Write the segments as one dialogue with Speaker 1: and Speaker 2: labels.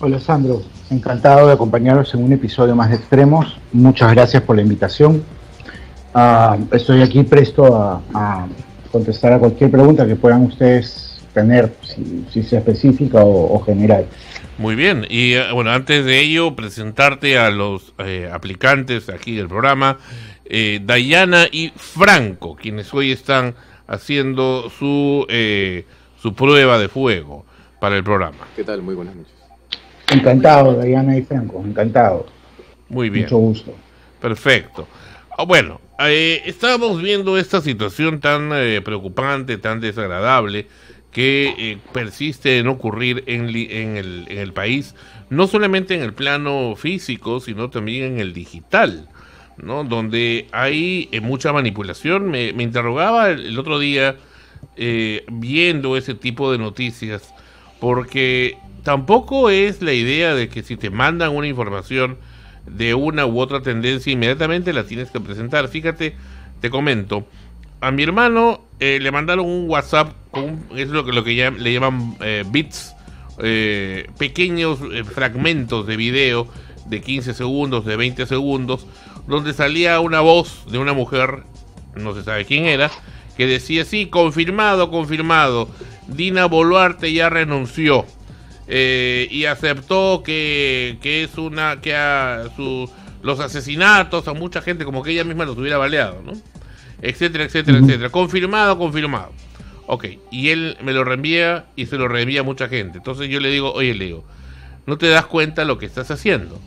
Speaker 1: Hola Sandro, encantado de acompañarlos en un episodio más de Extremos. Muchas gracias por la invitación. Estoy aquí presto a contestar a cualquier pregunta que puedan ustedes tener, si sea específica o general.
Speaker 2: Muy bien, y bueno, antes de ello, presentarte a los aplicantes aquí del programa, Dayana y Franco, quienes hoy están haciendo su prueba de fuego para el programa.
Speaker 3: ¿Qué tal? Muy buenas noches.
Speaker 1: Encantado, Dayana y Franco, encantado.
Speaker 2: Muy bien.
Speaker 1: Mucho gusto.
Speaker 2: Perfecto. Bueno, estábamos viendo esta situación tan preocupante, tan desagradable, que persiste en ocurrir en el país, no solamente en el plano físico, sino también en el digital, ¿no? Donde hay mucha manipulación. Me interrogaba el otro día viendo ese tipo de noticias, porque tampoco es la idea de que si te mandan una información de una u otra tendencia, inmediatamente la tienes que presentar. Fíjate, te comento, a mi hermano le mandaron un WhatsApp es lo que le llaman bits, pequeños fragmentos de video de 15 segundos, de 20 segundos, donde salía una voz de una mujer, no se sabe quién era, que decía: sí, confirmado, Dina Boluarte ya renunció y aceptó que los asesinatos a mucha gente, como que ella misma los hubiera baleado, ¿no? Etcétera, etcétera. Confirmado. Ok, y él me lo reenvía y se lo reenvía a mucha gente. Entonces yo le digo, oye, Leo, ¿no te das cuenta lo que estás haciendo?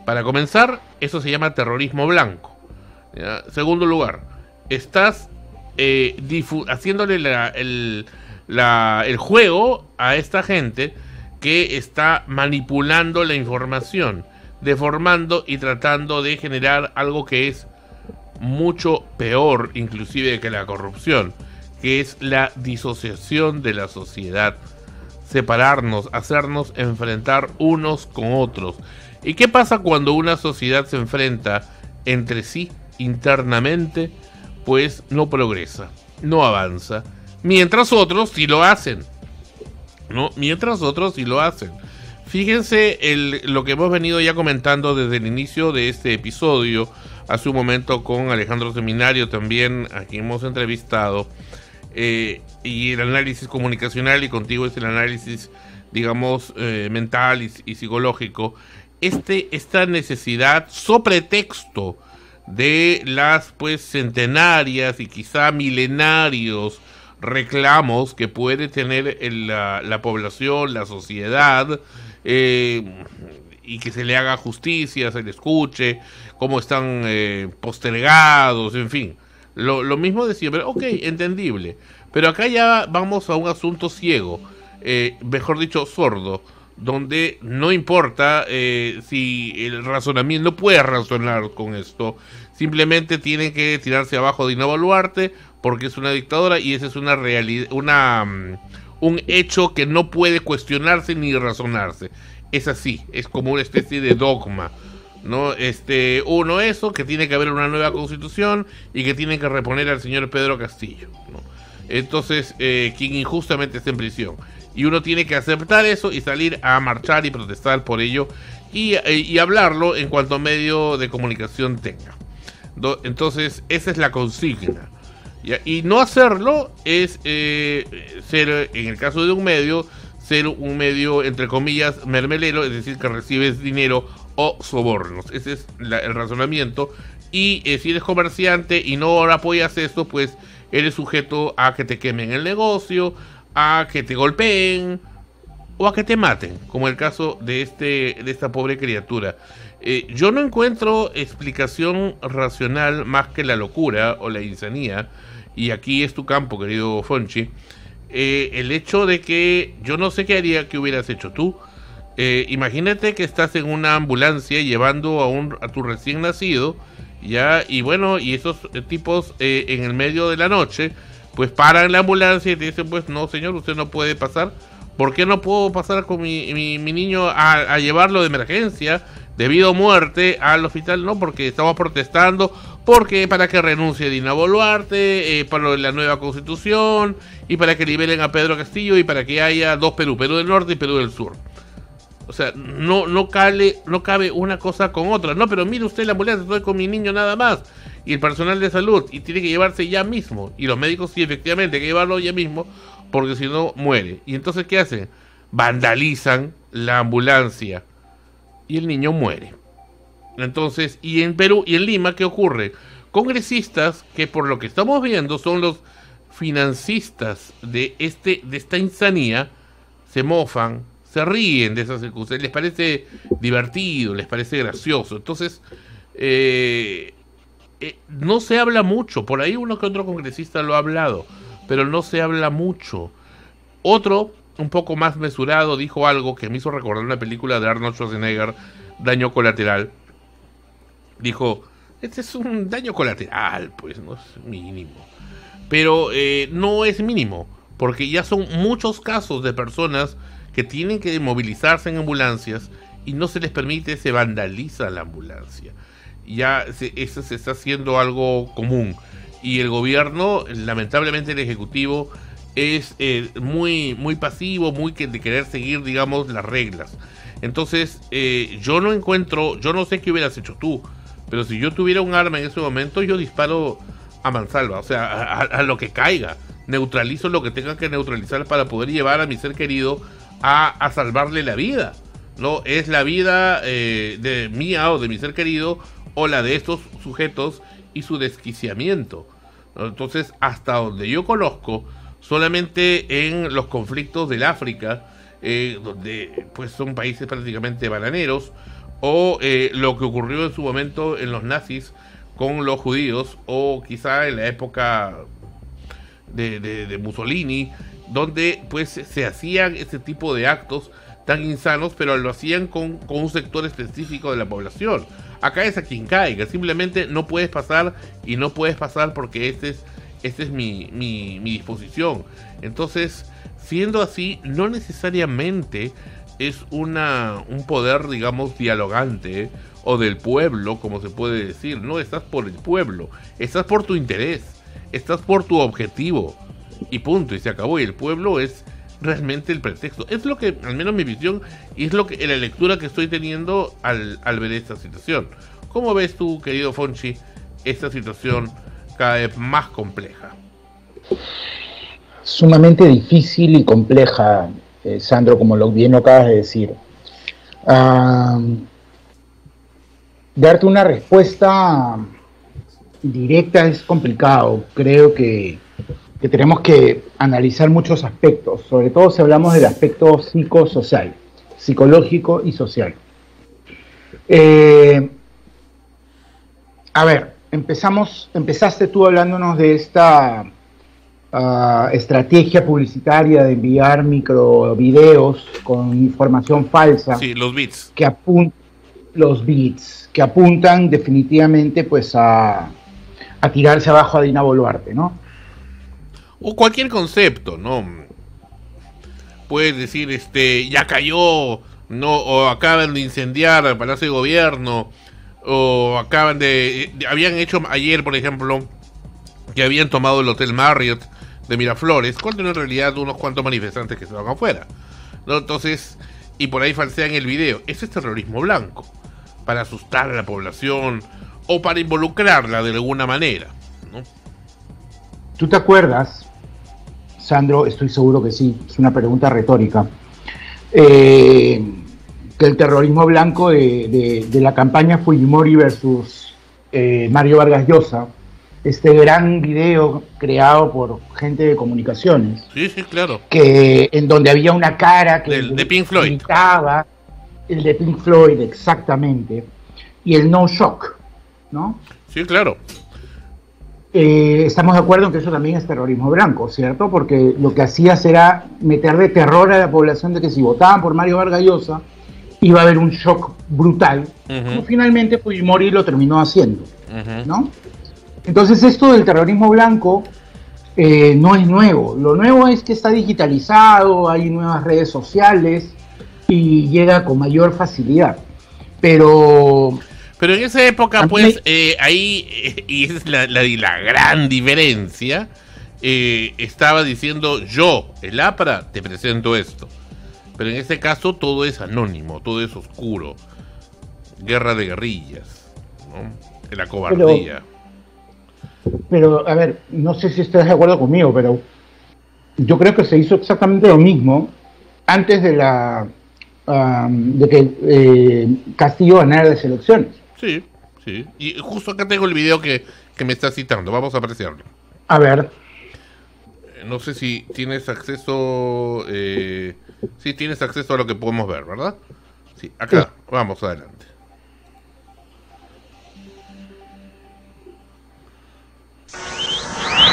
Speaker 2: Para comenzar, eso se llama terrorismo blanco. ¿Ya? Segundo lugar, estás haciéndole el juego a esta gente que está manipulando la información, deformando y tratando de generar algo que es mucho peor inclusive que la corrupción, que es la disociación de la sociedad, separarnos, hacernos enfrentar unos con otros. ¿Y qué pasa cuando una sociedad se enfrenta entre sí internamente? Pues no progresa, no avanza, mientras otros sí lo hacen, ¿no? Fíjense lo que hemos venido ya comentando desde el inicio de este episodio, hace un momento con Alejandro Seminario también, a quien hemos entrevistado, y el análisis comunicacional, y contigo es el análisis, digamos, mental y psicológico. Esta necesidad, so pretexto de las pues centenarias y quizá milenarios reclamos que puede tener la población, la sociedad, y que se le haga justicia, se le escuche, cómo están postergados, en fin, lo mismo de siempre. Ok, entendible, pero acá ya vamos a un asunto ciego, mejor dicho, sordo, donde no importa si el razonamiento, no puede razonar con esto, simplemente tienen que tirarse abajo de Dina Boluarte porque es una dictadora, y esa es una realidad, un hecho que no puede cuestionarse ni razonarse. Es así, es como una especie de dogma, ¿no? Uno, eso, que tiene que haber una nueva constitución y que tienen que reponer al señor Pedro Castillo, ¿no? Entonces, quien injustamente está en prisión. Y uno tiene que aceptar eso y salir a marchar y protestar por ello y hablarlo en cuanto medio de comunicación tenga. Entonces, esa es la consigna. Y no hacerlo es ser, en el caso de un medio, ser un medio, entre comillas, mermelero, es decir, que recibes dinero o sobornos. Ese es el razonamiento. Y si eres comerciante y no apoyas esto, pues eres sujeto a que te quemen el negocio, a que te golpeen o a que te maten, como el caso de esta pobre criatura. Yo no encuentro explicación racional más que la locura o la insanía, y aquí es tu campo, querido Fonchi. El hecho de que yo no sé qué haría que hubieras hecho tú. Imagínate que estás en una ambulancia llevando a tu recién nacido, ya, y bueno, y esos tipos en el medio de la noche pues paran la ambulancia y te dicen: pues no, señor, usted no puede pasar. ¿Por qué no puedo pasar con mi niño a llevarlo de emergencia, debido a muerte, al hospital? No, porque estamos protestando, porque para que renuncie Dina Boluarte, para la nueva constitución, y para que liberen a Pedro Castillo, y para que haya dos Perú del norte y Perú del sur. O sea, no cabe una cosa con otra. No, pero mire usted la ambulancia, estoy con mi niño nada más. Y el personal de salud, y tiene que llevarse ya mismo. Y los médicos sí, efectivamente, hay que llevarlo ya mismo, porque si no, muere. Y entonces, ¿qué hacen? Vandalizan la ambulancia. Y el niño muere. Entonces, y en Perú y en Lima, ¿qué ocurre? Congresistas que por lo que estamos viendo son los financistas de esta insanía, se mofan, se ríen de esas circunstancias, les parece divertido, les parece gracioso. Entonces, no se habla mucho, por ahí uno que otro congresista lo ha hablado, pero no se habla mucho. Otro, un poco más mesurado, dijo algo que me hizo recordar una película de Arnold Schwarzenegger, Daño Colateral. Dijo, este es un daño colateral, pues no es mínimo. Pero no es mínimo, porque ya son muchos casos de personas que tienen que movilizarse en ambulancias y no se les permite, se vandaliza la ambulancia. Ya eso se está haciendo algo común. Y el gobierno, lamentablemente el Ejecutivo, es muy pasivo, de querer seguir, digamos, las reglas. Entonces, yo no sé qué hubieras hecho tú, pero si yo tuviera un arma en ese momento, yo disparo a mansalva, o sea, a lo que caiga. Neutralizo lo que tenga que neutralizar para poder llevar a mi ser querido a salvarle la vida. No es la vida de mía o de mi ser querido, o la de estos sujetos y su desquiciamiento. Entonces, hasta donde yo conozco, solamente en los conflictos del África, donde pues son países prácticamente bananeros, o lo que ocurrió en su momento en los nazis con los judíos, o quizá en la época de Mussolini, donde pues se hacían ese tipo de actos tan insanos, pero lo hacían con un sector específico de la población. Acá es a quien caiga, simplemente no puedes pasar, y no puedes pasar porque esta es mi disposición. Entonces, siendo así, no necesariamente es un poder, digamos, dialogante, o del pueblo, como se puede decir. No estás por el pueblo, estás por tu interés, estás por tu objetivo, y punto, y se acabó. Y el pueblo es realmente el pretexto. Es lo que, al menos mi visión, y es lo que la lectura que estoy teniendo al ver esta situación. ¿Cómo ves tú, querido Fonchi, esta situación cada vez más compleja?
Speaker 1: Sumamente difícil y compleja, Sandro, como bien lo acabas de decir. Darte una respuesta directa es complicado. Creo que tenemos que analizar muchos aspectos, sobre todo si hablamos del aspecto psicosocial, psicológico y social. A ver, empezaste tú hablándonos de esta estrategia publicitaria de enviar microvideos con información falsa.
Speaker 2: Sí, los bits.
Speaker 1: Que apuntan definitivamente pues a tirarse abajo a Dina Boluarte, ¿no?
Speaker 2: O cualquier concepto, ¿no? Puedes decir, ya cayó, no, o acaban de incendiar el Palacio de Gobierno, o habían hecho ayer, por ejemplo, que habían tomado el Hotel Marriott de Miraflores, cuando en realidad unos cuantos manifestantes que estaban afuera, ¿no? Entonces, y por ahí falsean el video. Eso es terrorismo blanco, para asustar a la población o para involucrarla de alguna manera, ¿no?
Speaker 1: ¿Tú te acuerdas, Sandro? Estoy seguro que sí, es una pregunta retórica, que el terrorismo blanco de la campaña Fujimori versus Mario Vargas Llosa, este gran video creado por gente de comunicaciones,
Speaker 2: sí, claro,
Speaker 1: en donde había una cara que
Speaker 2: de Pink Floyd,
Speaker 1: gritaba, el de Pink Floyd, exactamente, y el no shock, ¿no?
Speaker 2: Sí, claro.
Speaker 1: Estamos de acuerdo en que eso también es terrorismo blanco, ¿cierto? Porque lo que hacías era meter de terror a la población de que si votaban por Mario Vargas Llosa iba a haber un shock brutal, como finalmente Fujimori lo terminó haciendo, ¿no? Entonces esto del terrorismo blanco no es nuevo. Lo nuevo es que está digitalizado, hay nuevas redes sociales y llega con mayor facilidad. Pero
Speaker 2: en esa época, pues, ahí, y esa es la gran diferencia, estaba diciendo yo, el APRA, te presento esto. Pero en este caso todo es anónimo, todo es oscuro. Guerra de guerrillas, ¿no? La cobardía.
Speaker 1: Pero, a ver, no sé si estás de acuerdo conmigo, pero yo creo que se hizo exactamente lo mismo antes de que Castillo ganara las elecciones.
Speaker 2: Sí, sí. Y justo acá tengo el video que me está citando. Vamos a apreciarlo.
Speaker 1: A ver.
Speaker 2: No sé si tienes acceso... sí, tienes acceso a lo que podemos ver, ¿verdad? Sí, acá. Sí. Vamos adelante.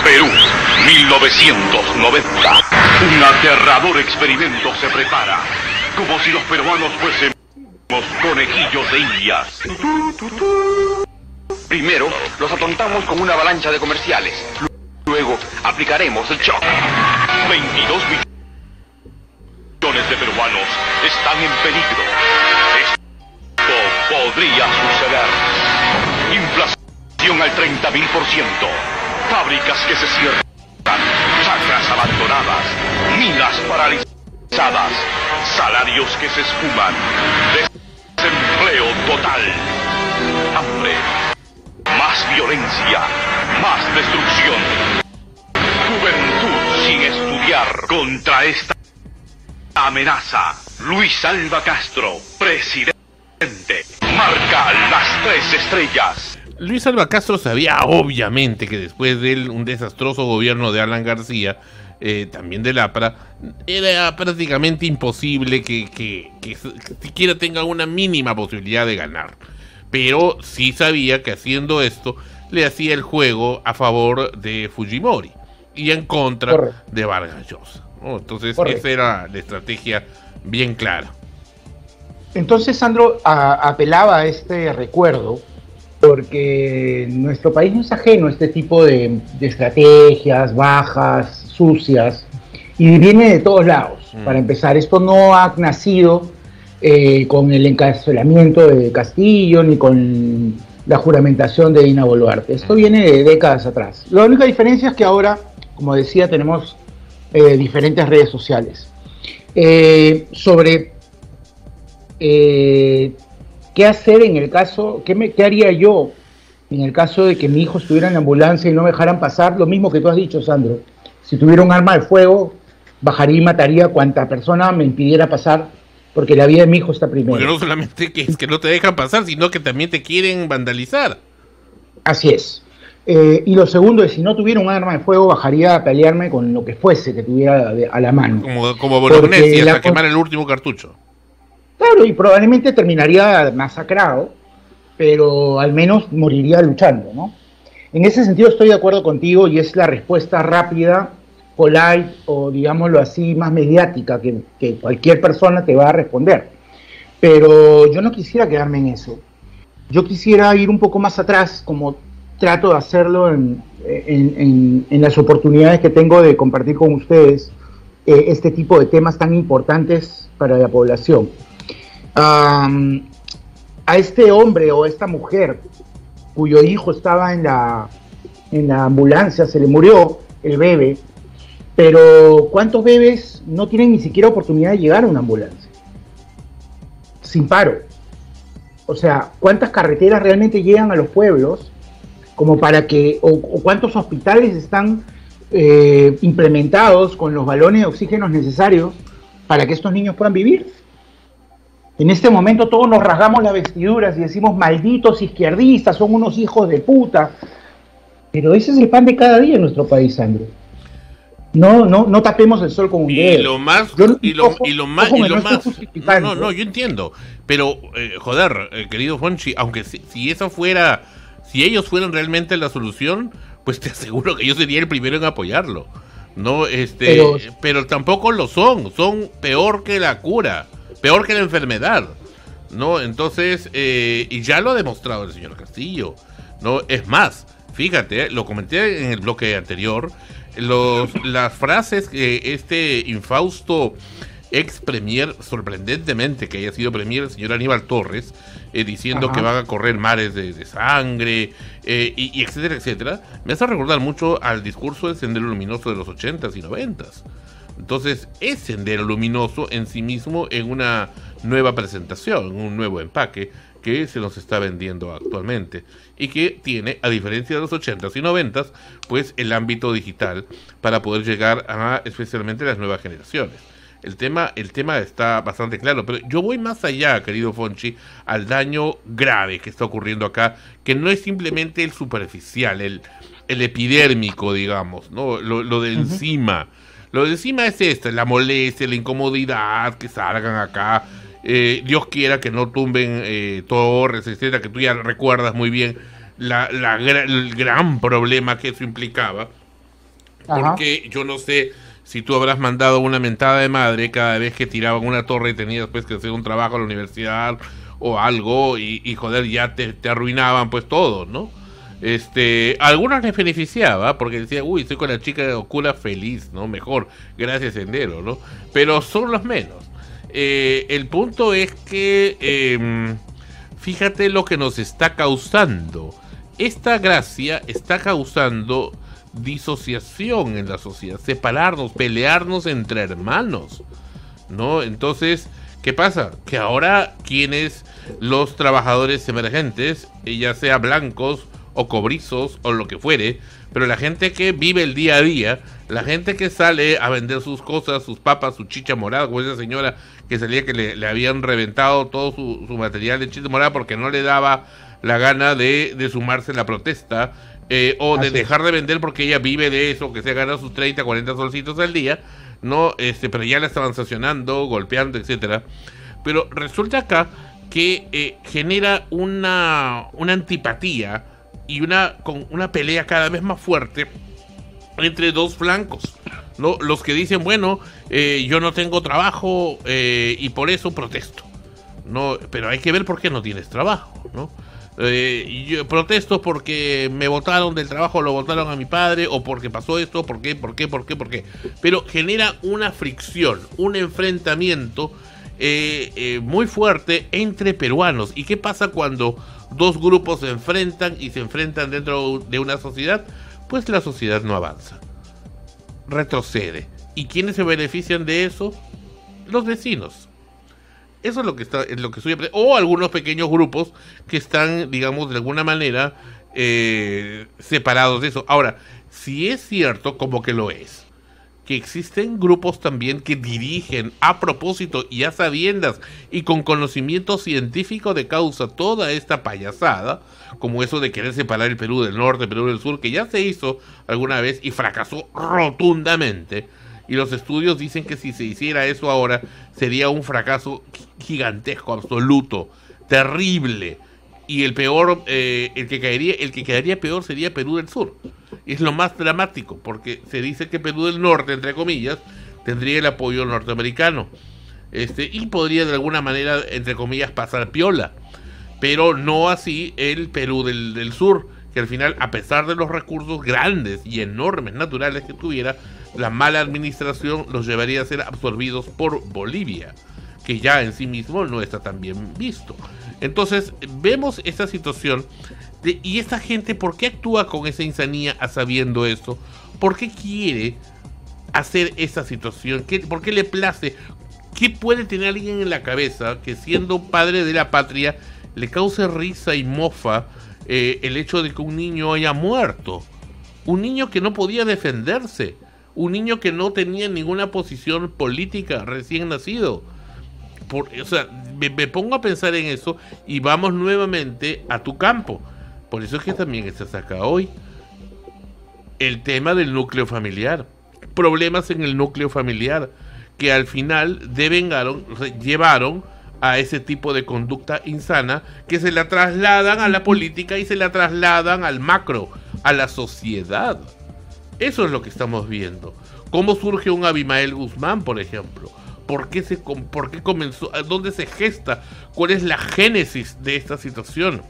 Speaker 3: Perú, 1990. Un aterrador experimento se prepara, como si los peruanos fuésemos conejillos de indias. Primero, los atontamos con una avalancha de comerciales. Luego, aplicaremos el shock. 22 millones de peruanos están en peligro. Esto podría suceder. Inflación al 30.000%. Fábricas que se cierran, chacras abandonadas, minas paralizadas, salarios que se esfuman, desempleo total, hambre, más violencia, más destrucción, juventud sin estudiar. Contra esta amenaza, Luis Alva Castro, presidente, marca las 3 estrellas.
Speaker 2: Luis Alva Castro sabía obviamente que después de un desastroso gobierno de Alan García, también del APRA, era prácticamente imposible que siquiera tenga una mínima posibilidad de ganar. Pero sí sabía que haciendo esto le hacía el juego a favor de Fujimori y en contra de Vargas Llosa, ¿no? Entonces esa era la estrategia bien clara.
Speaker 1: Entonces Sandro apelaba a este recuerdo porque nuestro país no es ajeno a este tipo de estrategias bajas, sucias, y viene de todos lados. Para empezar, esto no ha nacido con el encarcelamiento de Castillo ni con la juramentación de Dina Boluarte. Esto viene de décadas atrás. La única diferencia es que ahora, como decía, tenemos diferentes redes sociales. Sobre ¿qué hacer en el caso, qué haría yo en el caso de que mi hijo estuviera en la ambulancia y no me dejaran pasar? Lo mismo que tú has dicho, Sandro. Si tuviera un arma de fuego, bajaría y mataría a cuanta persona me impidiera pasar, porque la vida de mi hijo está primero.
Speaker 2: Porque no solamente que es que no te dejan pasar, sino que también te quieren vandalizar.
Speaker 1: Así es. Y lo segundo es, si no tuviera un arma de fuego, bajaría a pelearme con lo que fuese que tuviera a la mano.
Speaker 2: Como Bolognesi, hasta quemar el último cartucho.
Speaker 1: Claro, y probablemente terminaría masacrado, pero al menos moriría luchando, ¿no? En ese sentido estoy de acuerdo contigo y es la respuesta rápida, polite o digámoslo así, más mediática que cualquier persona te va a responder. Pero yo no quisiera quedarme en eso. Yo quisiera ir un poco más atrás, como trato de hacerlo en las oportunidades que tengo de compartir con ustedes este tipo de temas tan importantes para la población. A este hombre o a esta mujer cuyo hijo estaba en la ambulancia, se le murió el bebé, pero ¿cuántos bebés no tienen ni siquiera oportunidad de llegar a una ambulancia? Sin paro. O sea, ¿cuántas carreteras realmente llegan a los pueblos como para que, o cuántos hospitales están implementados con los balones de oxígeno necesarios para que estos niños puedan vivir? En este momento todos nos rasgamos las vestiduras y decimos malditos izquierdistas, son unos hijos de puta. Pero ese es el pan de cada día en nuestro país, Sandro. No tapemos el sol con un dedo.
Speaker 2: No, yo entiendo. Pero, querido Fonchi, aunque si eso fuera, si ellos fueran realmente la solución, pues te aseguro que yo sería el primero en apoyarlo. No, pero tampoco lo son peor que la cura. Peor que la enfermedad, ¿no? Entonces, y ya lo ha demostrado el señor Castillo, ¿no? Es más, fíjate, lo comenté en el bloque anterior, las frases que este infausto ex premier, sorprendentemente que haya sido premier, el señor Aníbal Torres, diciendo que van a correr mares de sangre, y etcétera, etcétera, me hace recordar mucho al discurso de Sendero Luminoso de los 80s y 90s. Entonces es Sendero Luminoso en sí mismo en una nueva presentación, en un nuevo empaque que se nos está vendiendo actualmente y que tiene, a diferencia de los 80s y 90s, pues el ámbito digital para poder llegar a especialmente las nuevas generaciones. El tema está bastante claro, pero yo voy más allá, querido Fonchi, al daño grave que está ocurriendo acá, que no es simplemente el superficial, el epidérmico, digamos, ¿no? Lo de encima. Lo de encima es la molestia, la incomodidad, que salgan acá. Dios quiera que no tumben torres, etcétera, que tú ya recuerdas muy bien el gran problema que eso implicaba.
Speaker 1: Ajá.
Speaker 2: Porque yo no sé si tú habrás mandado una mentada de madre cada vez que tiraban una torre y tenías pues que hacer un trabajo a la universidad o algo y joder, ya te arruinaban pues todo, ¿no? Algunos les beneficiaba porque decían, uy, estoy con la chica de Ocula feliz, ¿no? Mejor, gracias Sendero, ¿no? Pero son los menos. El punto es que fíjate lo que nos está causando. Esta gracia está causando disociación en la sociedad, separarnos, pelearnos entre hermanos, ¿no? Entonces, ¿qué pasa? Que ahora quienes los trabajadores emergentes, ya sea blancos o cobrizos o lo que fuere, pero la gente que vive el día a día, la gente que sale a vender sus cosas, sus papas, su chicha morada, como esa señora que salía que le habían reventado todo su material de chicha morada porque no le daba la gana de sumarse a la protesta, o de dejar de vender porque ella vive de eso, que se gana sus 30, 40 solcitos al día, ¿no? Pero ya la estaban sancionando, golpeando, etcétera. Pero resulta acá que genera una antipatía y con una pelea cada vez más fuerte entre dos flancos, ¿no? Los que dicen, bueno, yo no tengo trabajo y por eso protesto, ¿no? Pero hay que ver por qué no tienes trabajo, ¿no? Yo protesto porque me botaron del trabajo, lo botaron a mi padre, o porque pasó esto, ¿por qué? Pero genera una fricción, un enfrentamiento muy fuerte entre peruanos. ¿Y qué pasa cuando dos grupos se enfrentan y se enfrentan dentro de una sociedad? Pues la sociedad no avanza, retrocede. ¿Y quiénes se benefician de eso? Los vecinos. Eso es lo que estoy o algunos pequeños grupos que están, digamos, de alguna manera separados de eso. Ahora, si es cierto, como que lo es, que existen grupos también que dirigen a propósito y a sabiendas y con conocimiento científico de causa toda esta payasada, como eso de querer separar el Perú del norte, el Perú del sur, que ya se hizo alguna vez y fracasó rotundamente. Y los estudios dicen que si se hiciera eso ahora sería un fracaso gigantesco, absoluto, terrible. Y el peor, el que quedaría peor sería Perú del Sur. Y es lo más dramático, porque se dice que Perú del Norte, entre comillas, tendría el apoyo norteamericano. Y podría de alguna manera, entre comillas, pasar piola. Pero no así el Perú del Sur, que al final, a pesar de los recursos grandes y enormes naturales que tuviera, la mala administración los llevaría a ser absorbidos por Bolivia, que ya en sí mismo no está tan bien visto. Entonces vemos esta situación y esta gente, ¿por qué actúa con esa insanía sabiendo esto? ¿Por qué quiere hacer esa situación? ¿Por qué le place? ¿Qué puede tener alguien en la cabeza que, siendo padre de la patria, le cause risa y mofa el hecho de que un niño haya muerto? Un niño que no podía defenderse, un niño que no tenía ninguna posición política, recién nacido. O sea, me pongo a pensar en eso y vamos nuevamente a tu campo. Por eso es que también estás acá hoy. El tema del núcleo familiar. Problemas en el núcleo familiar que al final llevaron a ese tipo de conducta insana que se la trasladan a la política y se la trasladan al macro, a la sociedad. Eso es lo que estamos viendo. ¿Cómo surge un Abimael Guzmán, por ejemplo? ¿Por qué comenzó? ¿Dónde se gesta? ¿Cuál es la génesis de esta situación?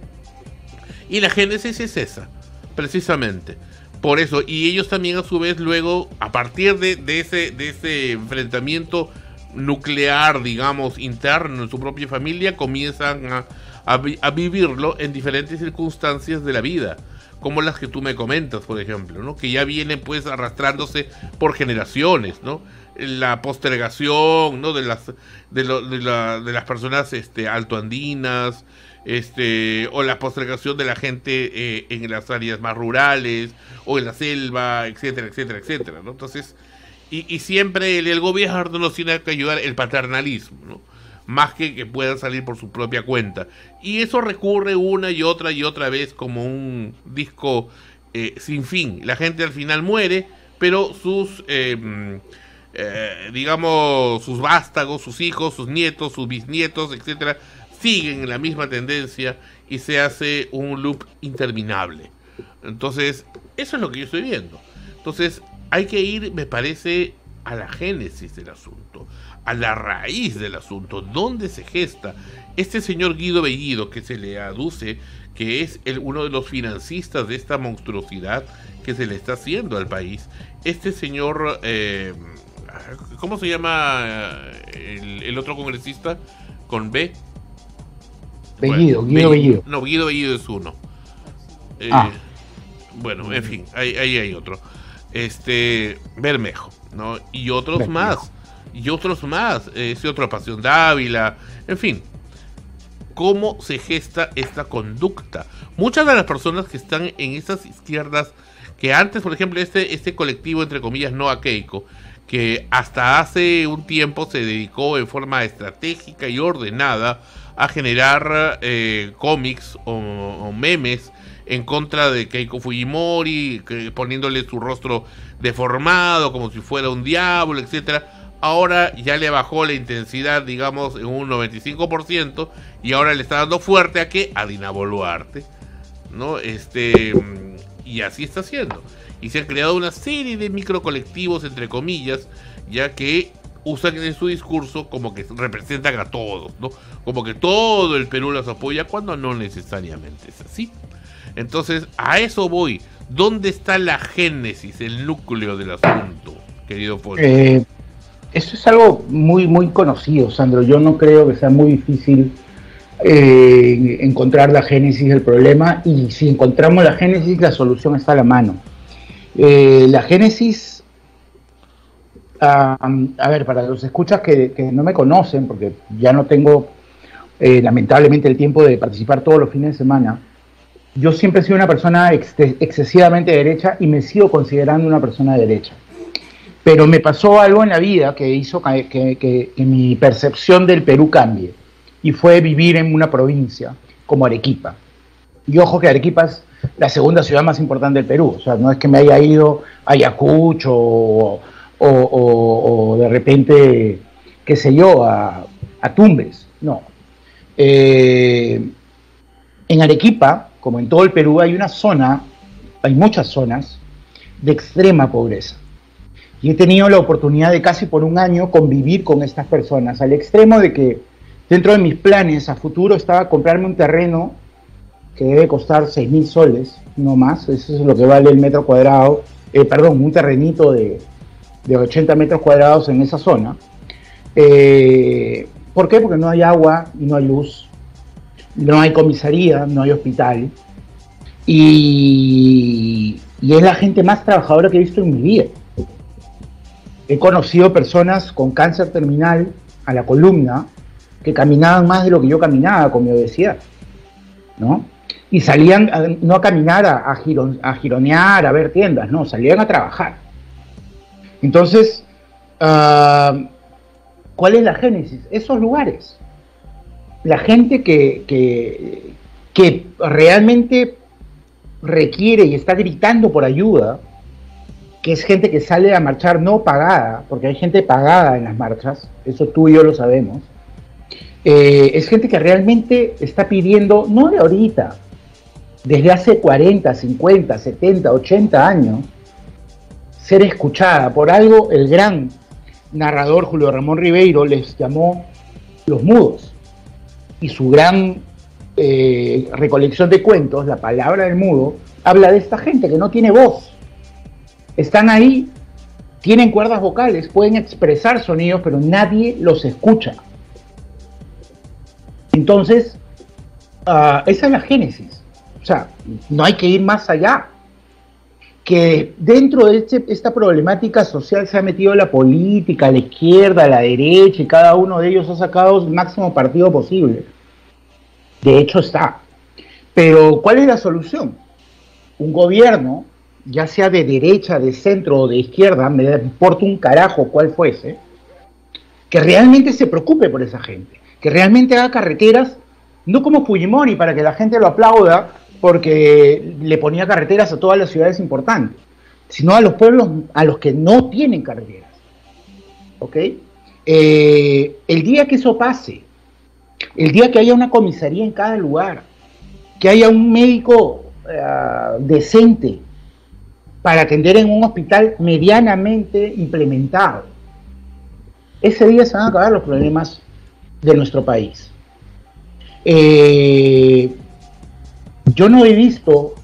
Speaker 2: Y la génesis es esa, precisamente. Por eso, y ellos también a su vez luego, a partir de ese enfrentamiento nuclear, digamos, interno en su propia familia, comienzan a vivirlo en diferentes circunstancias de la vida. como las que tú me comentas, por ejemplo, ¿no? Que ya vienen pues arrastrándose por generaciones, ¿no? La postergación, ¿no? de las personas altoandinas, o la postergación de la gente en las áreas más rurales o en la selva, etcétera, etcétera, etcétera, ¿no? Entonces, y siempre el gobierno nos tiene que ayudar, el paternalismo, ¿no? Más que puedan salir por su propia cuenta. Y eso recurre una y otra vez como un disco sin fin. La gente al final muere, pero sus digamos, sus vástagos, sus hijos, sus nietos, sus bisnietos, etcétera, siguen en la misma tendencia y se hace un loop interminable. Entonces, eso es lo que yo estoy viendo. Entonces, hay que ir, me parece, a la génesis del asunto, a la raíz del asunto, dónde se gesta. Este señor Guido Bellido, que se le aduce que es uno de los financistas de esta monstruosidad que se le está haciendo al país, este señor, ¿cómo se llama el otro congresista? Con B.
Speaker 1: Bellido, bueno, Guido Bellido.
Speaker 2: No, Guido Bellido es uno. Bueno, en fin, ahí hay otro. Bermejo, ¿no? Y otros Bermejo. Más. Y otros más. Ese otro Pasión Dávila. En fin. ¿Cómo se gesta esta conducta? Muchas de las personas que están en estas izquierdas, que antes, por ejemplo, este colectivo, entre comillas, no a Keiko, que hasta hace un tiempo se dedicó en forma estratégica y ordenada a generar cómics o memes en contra de Keiko Fujimori, poniéndole su rostro deformado como si fuera un diablo, etcétera. Ahora ya le bajó la intensidad, digamos, en un 95%, y ahora le está dando fuerte a ¿qué? A Dina Boluarte, ¿no? Y así está haciendo. Y se han creado una serie de microcolectivos, entre comillas, ya que usan en su discurso como que representan a todos, ¿no? Como que todo el Perú los apoya, cuando no necesariamente es así. Entonces, a eso voy. ¿Dónde está la génesis, el núcleo del asunto, querido Poli?
Speaker 1: Eso es algo muy, muy conocido, Sandro. Yo no creo que sea muy difícil encontrar la génesis del problema, y si encontramos la génesis, la solución está a la mano. La génesis, a ver, para los escuchas que no me conocen, porque ya no tengo lamentablemente el tiempo de participar todos los fines de semana, yo siempre he sido una persona excesivamente derecha y me sigo considerando una persona de derecha. Pero me pasó algo en la vida que hizo que mi percepción del Perú cambie, y fue vivir en una provincia como Arequipa. Y ojo que Arequipa es la segunda ciudad más importante del Perú, o sea, no es que me haya ido a Ayacucho o de repente, qué sé yo, a Tumbes, no. En Arequipa, como en todo el Perú, hay muchas zonas de extrema pobreza. Y he tenido la oportunidad de casi por un año convivir con estas personas, al extremo de que dentro de mis planes a futuro estaba comprarme un terreno que debe costar 6.000 soles, no más, eso es lo que vale el metro cuadrado, un terrenito de 80 metros cuadrados en esa zona. ¿Por qué? Porque no hay agua y no hay luz, no hay comisaría, no hay hospital, y es la gente más trabajadora que he visto en mi vida. He conocido personas con cáncer terminal a la columna que caminaban más de lo que yo caminaba con mi obesidad, ¿no? Y salían no a caminar a gironear, a ver tiendas, no, salían a trabajar. Entonces, ¿cuál es la génesis? Esos lugares. La gente que realmente requiere y está gritando por ayuda, que es gente que sale a marchar no pagada, porque hay gente pagada en las marchas, eso tú y yo lo sabemos, es gente que realmente está pidiendo, no de ahorita, desde hace 40, 50, 70, 80 años, ser escuchada. Por algo el gran narrador Julio Ramón Ribeiro les llamó los mudos, y su gran recolección de cuentos, La palabra del mudo, habla de esta gente que no tiene voz. Están ahí, tienen cuerdas vocales, pueden expresar sonidos, pero nadie los escucha. Entonces, esa es la génesis. O sea, no hay que ir más allá. Que dentro de esta problemática social se ha metido la política, la izquierda, la derecha, y cada uno de ellos ha sacado el máximo partido posible. De hecho está. Pero ¿cuál es la solución? Un gobierno, ya sea de derecha, de centro o de izquierda, me importa un carajo cuál fuese, que realmente se preocupe por esa gente, que realmente haga carreteras, no como Fujimori para que la gente lo aplauda porque le ponía carreteras a todas las ciudades importantes, sino a los pueblos a los que no tienen carreteras. ¿Ok? El día que eso pase, el día que haya una comisaría en cada lugar, que haya un médico decente para atender en un hospital medianamente implementado, ese día se van a acabar los problemas de nuestro país. Yo no he visto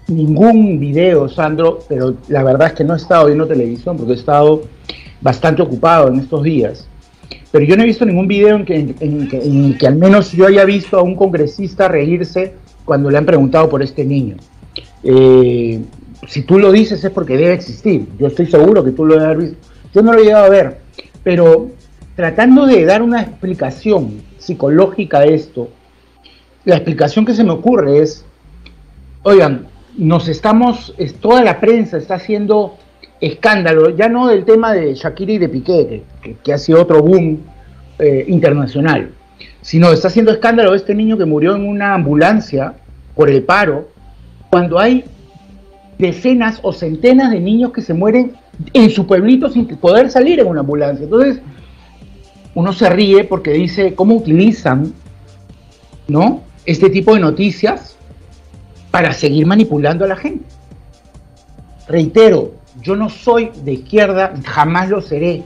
Speaker 1: ningún video, Sandro, pero la verdad es que no he estado viendo televisión porque he estado bastante ocupado en estos días. Pero yo no he visto ningún video en que al menos yo haya visto a un congresista reírse cuando le han preguntado por este niño. Si tú lo dices es porque debe existir. Yo estoy seguro que tú lo debes haber visto. Yo no lo he llegado a ver, pero tratando de dar una explicación psicológica a esto, la explicación que se me ocurre es, oigan, toda la prensa está haciendo escándalo, ya no del tema de Shakira y de Piqué, que ha sido otro boom internacional, sino está haciendo escándalo de este niño que murió en una ambulancia por el paro, cuando hay decenas o centenas de niños que se mueren en su pueblito sin poder salir en una ambulancia. Entonces, uno se ríe porque dice, ¿cómo utilizan, ¿no?, este tipo de noticias para seguir manipulando a la gente? Reitero, yo no soy de izquierda, jamás lo seré.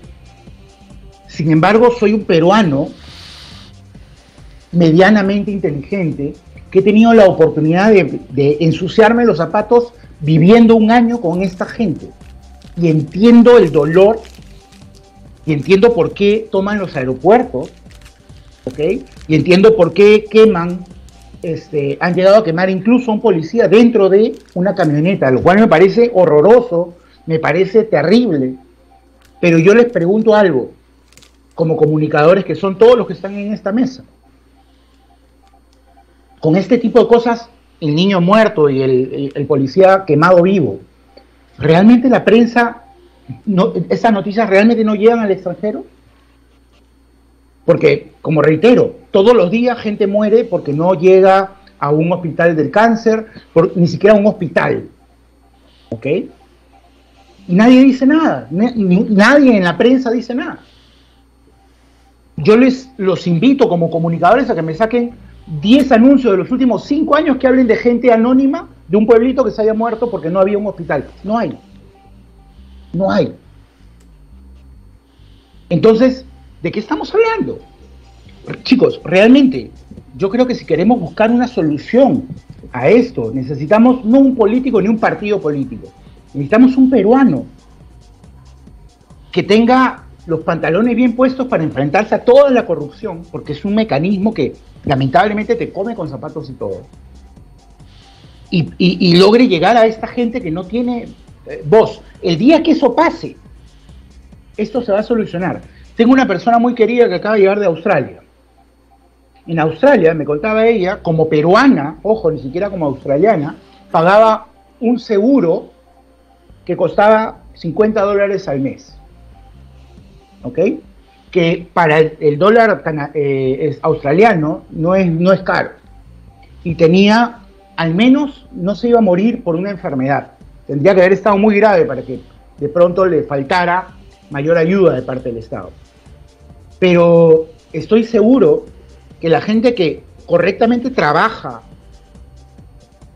Speaker 1: Sin embargo, soy un peruano medianamente inteligente que he tenido la oportunidad de ensuciarme los zapatos viviendo un año con esta gente. Y entiendo el dolor y entiendo por qué toman los aeropuertos, ¿ok? Y entiendo por qué queman, han llegado a quemar incluso a un policía dentro de una camioneta, lo cual me parece horroroso, me parece terrible. Pero yo les pregunto algo, como comunicadores que son todos los que están en esta mesa. Con este tipo de cosas, el niño muerto y el policía quemado vivo, ¿realmente la prensa, esas noticias realmente no llegan al extranjero? Porque, como reitero, todos los días gente muere porque no llega a un hospital del cáncer, ni siquiera a un hospital, ¿ok? Y nadie dice nada, nadie en la prensa dice nada. Yo los invito como comunicadores a que me saquen 10 anuncios de los últimos 5 años que hablen de gente anónima de un pueblito que se haya muerto porque no había un hospital. No hay. No hay. Entonces, ¿de qué estamos hablando? Chicos, realmente, yo creo que si queremos buscar una solución a esto, necesitamos no un político ni un partido político. Necesitamos un peruano que tenga los pantalones bien puestos para enfrentarse a toda la corrupción, porque es un mecanismo que lamentablemente te come con zapatos y todo. Y logre llegar a esta gente que no tiene voz. El día que eso pase, esto se va a solucionar. Tengo una persona muy querida que acaba de llegar de Australia. En Australia, me contaba ella, como peruana, ojo, ni siquiera como australiana, pagaba un seguro que costaba $50 al mes. ¿Ok? Que para el dólar australiano no es caro. Y tenía, al menos, no se iba a morir por una enfermedad. Tendría que haber estado muy grave para que de pronto le faltara mayor ayuda de parte del Estado. Pero estoy seguro que la gente que correctamente trabaja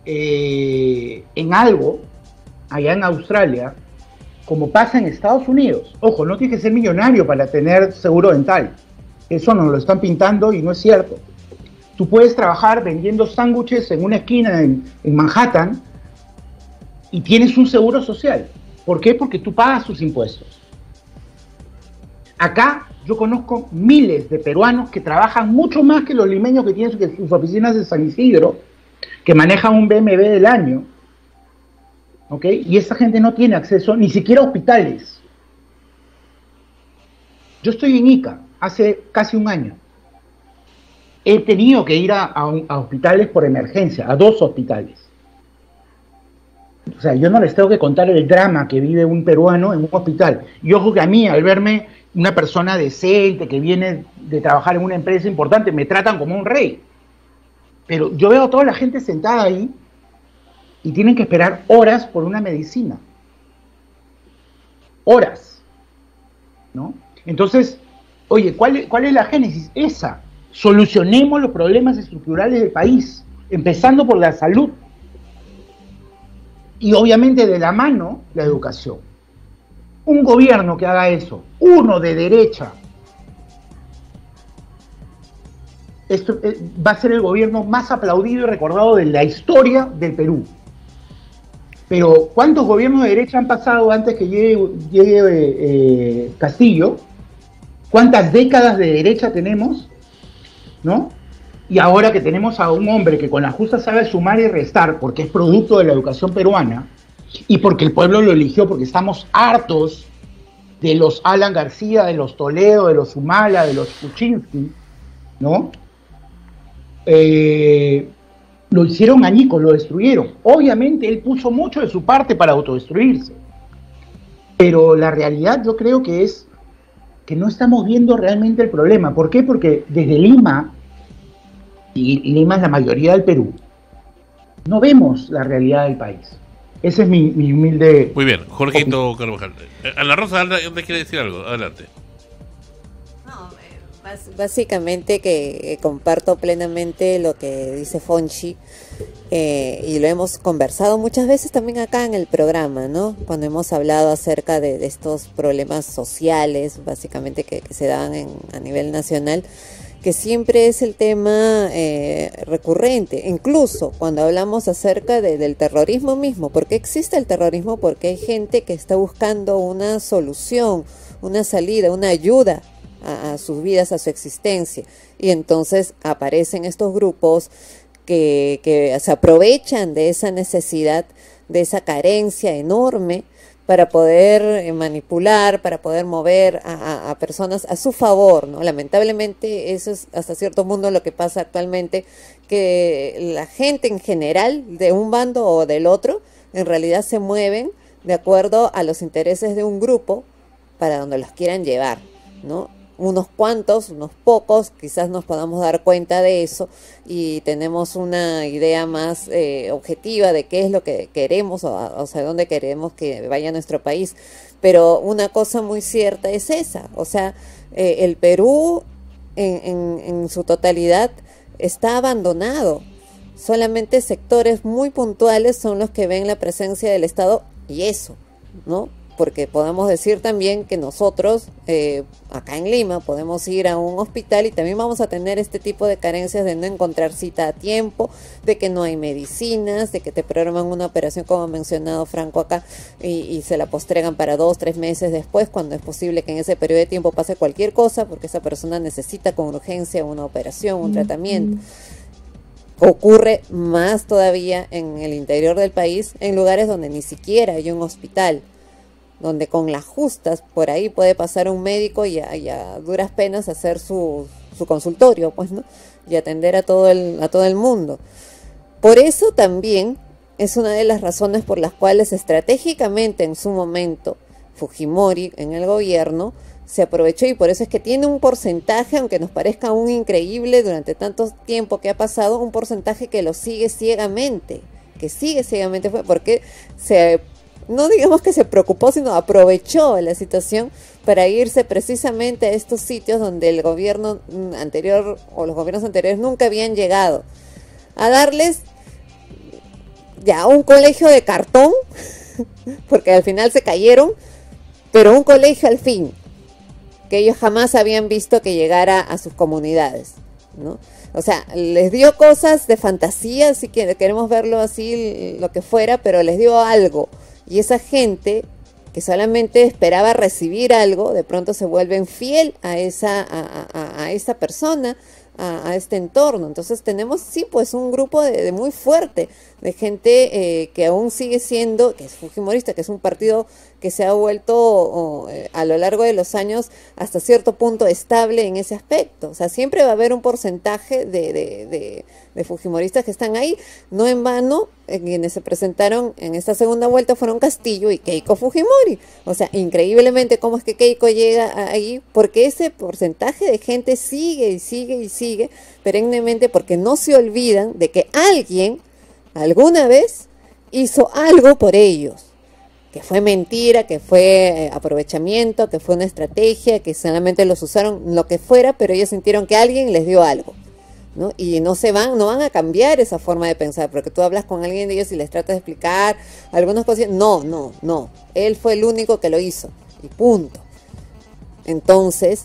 Speaker 1: en algo, allá en Australia, como pasa en Estados Unidos, ojo, no tienes que ser millonario para tener seguro dental. Eso nos lo están pintando y no es cierto. Tú puedes trabajar vendiendo sándwiches en una esquina en Manhattan y tienes un seguro social. ¿Por qué? Porque tú pagas tus impuestos. Acá yo conozco miles de peruanos que trabajan mucho más que los limeños que tienen sus oficinas de San Isidro que manejan un BMW del año, ¿ok? Y esa gente no tiene acceso ni siquiera a hospitales. Yo estoy en Ica hace casi un año. He tenido que ir a hospitales por emergencia, a 2 hospitales. O sea, yo no les tengo que contar el drama que vive un peruano en un hospital. Y ojo que a mí, al verme una persona decente, que viene de trabajar en una empresa importante, me tratan como un rey. Pero yo veo a toda la gente sentada ahí y tienen que esperar horas por una medicina. Horas. ¿No? Entonces, oye, ¿cuál es la génesis? Esa. Solucionemos los problemas estructurales del país, empezando por la salud. Y obviamente de la mano, la educación. Un gobierno que haga eso, uno de derecha, esto va a ser el gobierno más aplaudido y recordado de la historia del Perú. Pero ¿cuántos gobiernos de derecha han pasado antes que llegue Castillo? ¿Cuántas décadas de derecha tenemos? ¿No? Y ahora que tenemos a un hombre que con la justa sabe sumar y restar, porque es producto de la educación peruana, y porque el pueblo lo eligió, porque estamos hartos de los Alan García, de los Toledo, de los Humala, de los Kuczynski, ¿no? Lo hicieron añicos, lo destruyeron. Obviamente él puso mucho de su parte para autodestruirse, pero la realidad yo creo que es que no estamos viendo realmente el problema. ¿Por qué? Porque desde Lima, y Lima es la mayoría del Perú, no vemos la realidad del país. Ese es mi humilde...
Speaker 2: Muy bien, Jorgito Carvajal. Ana Rosa, ¿te quiere decir algo? Adelante.
Speaker 4: No, básicamente que comparto plenamente lo que dice Fonchi, y lo hemos conversado muchas veces también acá en el programa, ¿no? Cuando hemos hablado acerca de estos problemas sociales, básicamente que se dan a nivel nacional, que siempre es el tema recurrente, incluso cuando hablamos acerca del terrorismo mismo. ¿Por qué existe el terrorismo? Porque hay gente que está buscando una solución, una salida, una ayuda a sus vidas, a su existencia, y entonces aparecen estos grupos que se aprovechan de esa necesidad, de esa carencia enorme, para poder manipular, para poder mover a personas a su favor, ¿no? Lamentablemente eso es hasta cierto punto lo que pasa actualmente, que la gente en general, de un bando o del otro, en realidad se mueven de acuerdo a los intereses de un grupo para donde los quieran llevar, ¿no? Unos cuantos, unos pocos, quizás nos podamos dar cuenta de eso y tenemos una idea más objetiva de qué es lo que queremos o sea, dónde queremos que vaya nuestro país. Pero una cosa muy cierta es esa, o sea, el Perú en su totalidad está abandonado. Solamente sectores muy puntuales son los que ven la presencia del Estado, y eso, ¿no? Porque podemos decir también que nosotros, acá en Lima, podemos ir a un hospital y también vamos a tener este tipo de carencias de no encontrar cita a tiempo, de que no hay medicinas, de que te programan una operación, como ha mencionado Franco acá, y se la postregan para 2, 3 meses después, cuando es posible que en ese periodo de tiempo pase cualquier cosa, porque esa persona necesita con urgencia una operación, un tratamiento. Ocurre más todavía en el interior del país, en lugares donde ni siquiera hay un hospital, donde con las justas por ahí puede pasar un médico y a duras penas hacer su consultorio, pues, ¿no? Y atender a todo el mundo. Por eso también es una de las razones por las cuales estratégicamente en su momento Fujimori en el gobierno se aprovechó, y por eso es que tiene un porcentaje, aunque nos parezca aún increíble durante tanto tiempo que ha pasado, un porcentaje que lo sigue ciegamente, porque no digamos que se preocupó, sino aprovechó la situación para irse precisamente a estos sitios donde el gobierno anterior o los gobiernos anteriores nunca habían llegado, a darles ya un colegio de cartón, porque al final se cayeron, pero un colegio al fin, que ellos jamás habían visto que llegara a sus comunidades, ¿no? O sea, les dio cosas de fantasía, si queremos verlo así, lo que fuera, pero les dio algo. Y esa gente que solamente esperaba recibir algo, de pronto se vuelven fiel a esa persona, a este entorno. Entonces tenemos, sí, pues un grupo de muy fuerte, de gente que aún sigue siendo, que es fujimorista, que es un partido que se ha vuelto a lo largo de los años hasta cierto punto estable en ese aspecto. O sea, siempre va a haber un porcentaje de fujimoristas que están ahí. No en vano, quienes se presentaron en esta segunda vuelta fueron Castillo y Keiko Fujimori. O sea, increíblemente cómo es que Keiko llega ahí, porque ese porcentaje de gente sigue y sigue y sigue perennemente, porque no se olvidan de que alguien alguna vez hizo algo por ellos, que fue mentira, que fue aprovechamiento, que fue una estrategia, que solamente los usaron, lo que fuera, pero ellos sintieron que alguien les dio algo, ¿no? Y no van a cambiar esa forma de pensar, porque tú hablas con alguien de ellos y les tratas de explicar algunas cosas, no, él fue el único que lo hizo, y punto. Entonces,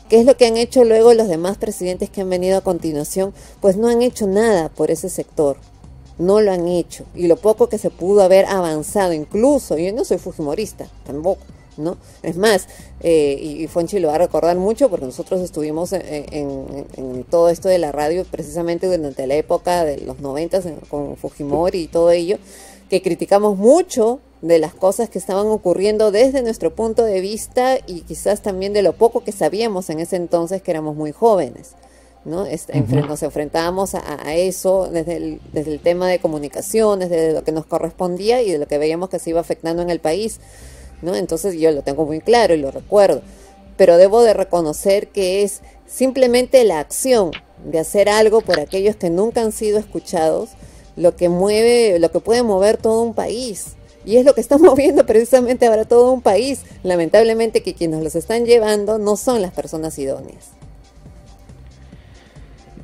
Speaker 4: ¿qué es lo que han hecho luego los demás presidentes que han venido a continuación? Pues no han hecho nada por ese sector. No lo han hecho. Y lo poco que se pudo haber avanzado, incluso, yo no soy fujimorista, tampoco, ¿no? Es más, y Fonchi lo va a recordar mucho porque nosotros estuvimos en todo esto de la radio precisamente durante la época de los 90 con Fujimori y todo ello, que criticamos mucho de las cosas que estaban ocurriendo desde nuestro punto de vista y quizás también de lo poco que sabíamos en ese entonces, que éramos muy jóvenes, ¿no? Nos enfrentábamos a eso desde el tema de comunicaciones, desde lo que nos correspondía y de lo que veíamos que se iba afectando en el país, ¿no? Entonces yo lo tengo muy claro y lo recuerdo, pero debo de reconocer que es simplemente la acción de hacer algo por aquellos que nunca han sido escuchados lo que puede mover todo un país. Y es lo que está moviendo precisamente ahora todo un país. Lamentablemente que quienes los están llevando no son las personas idóneas.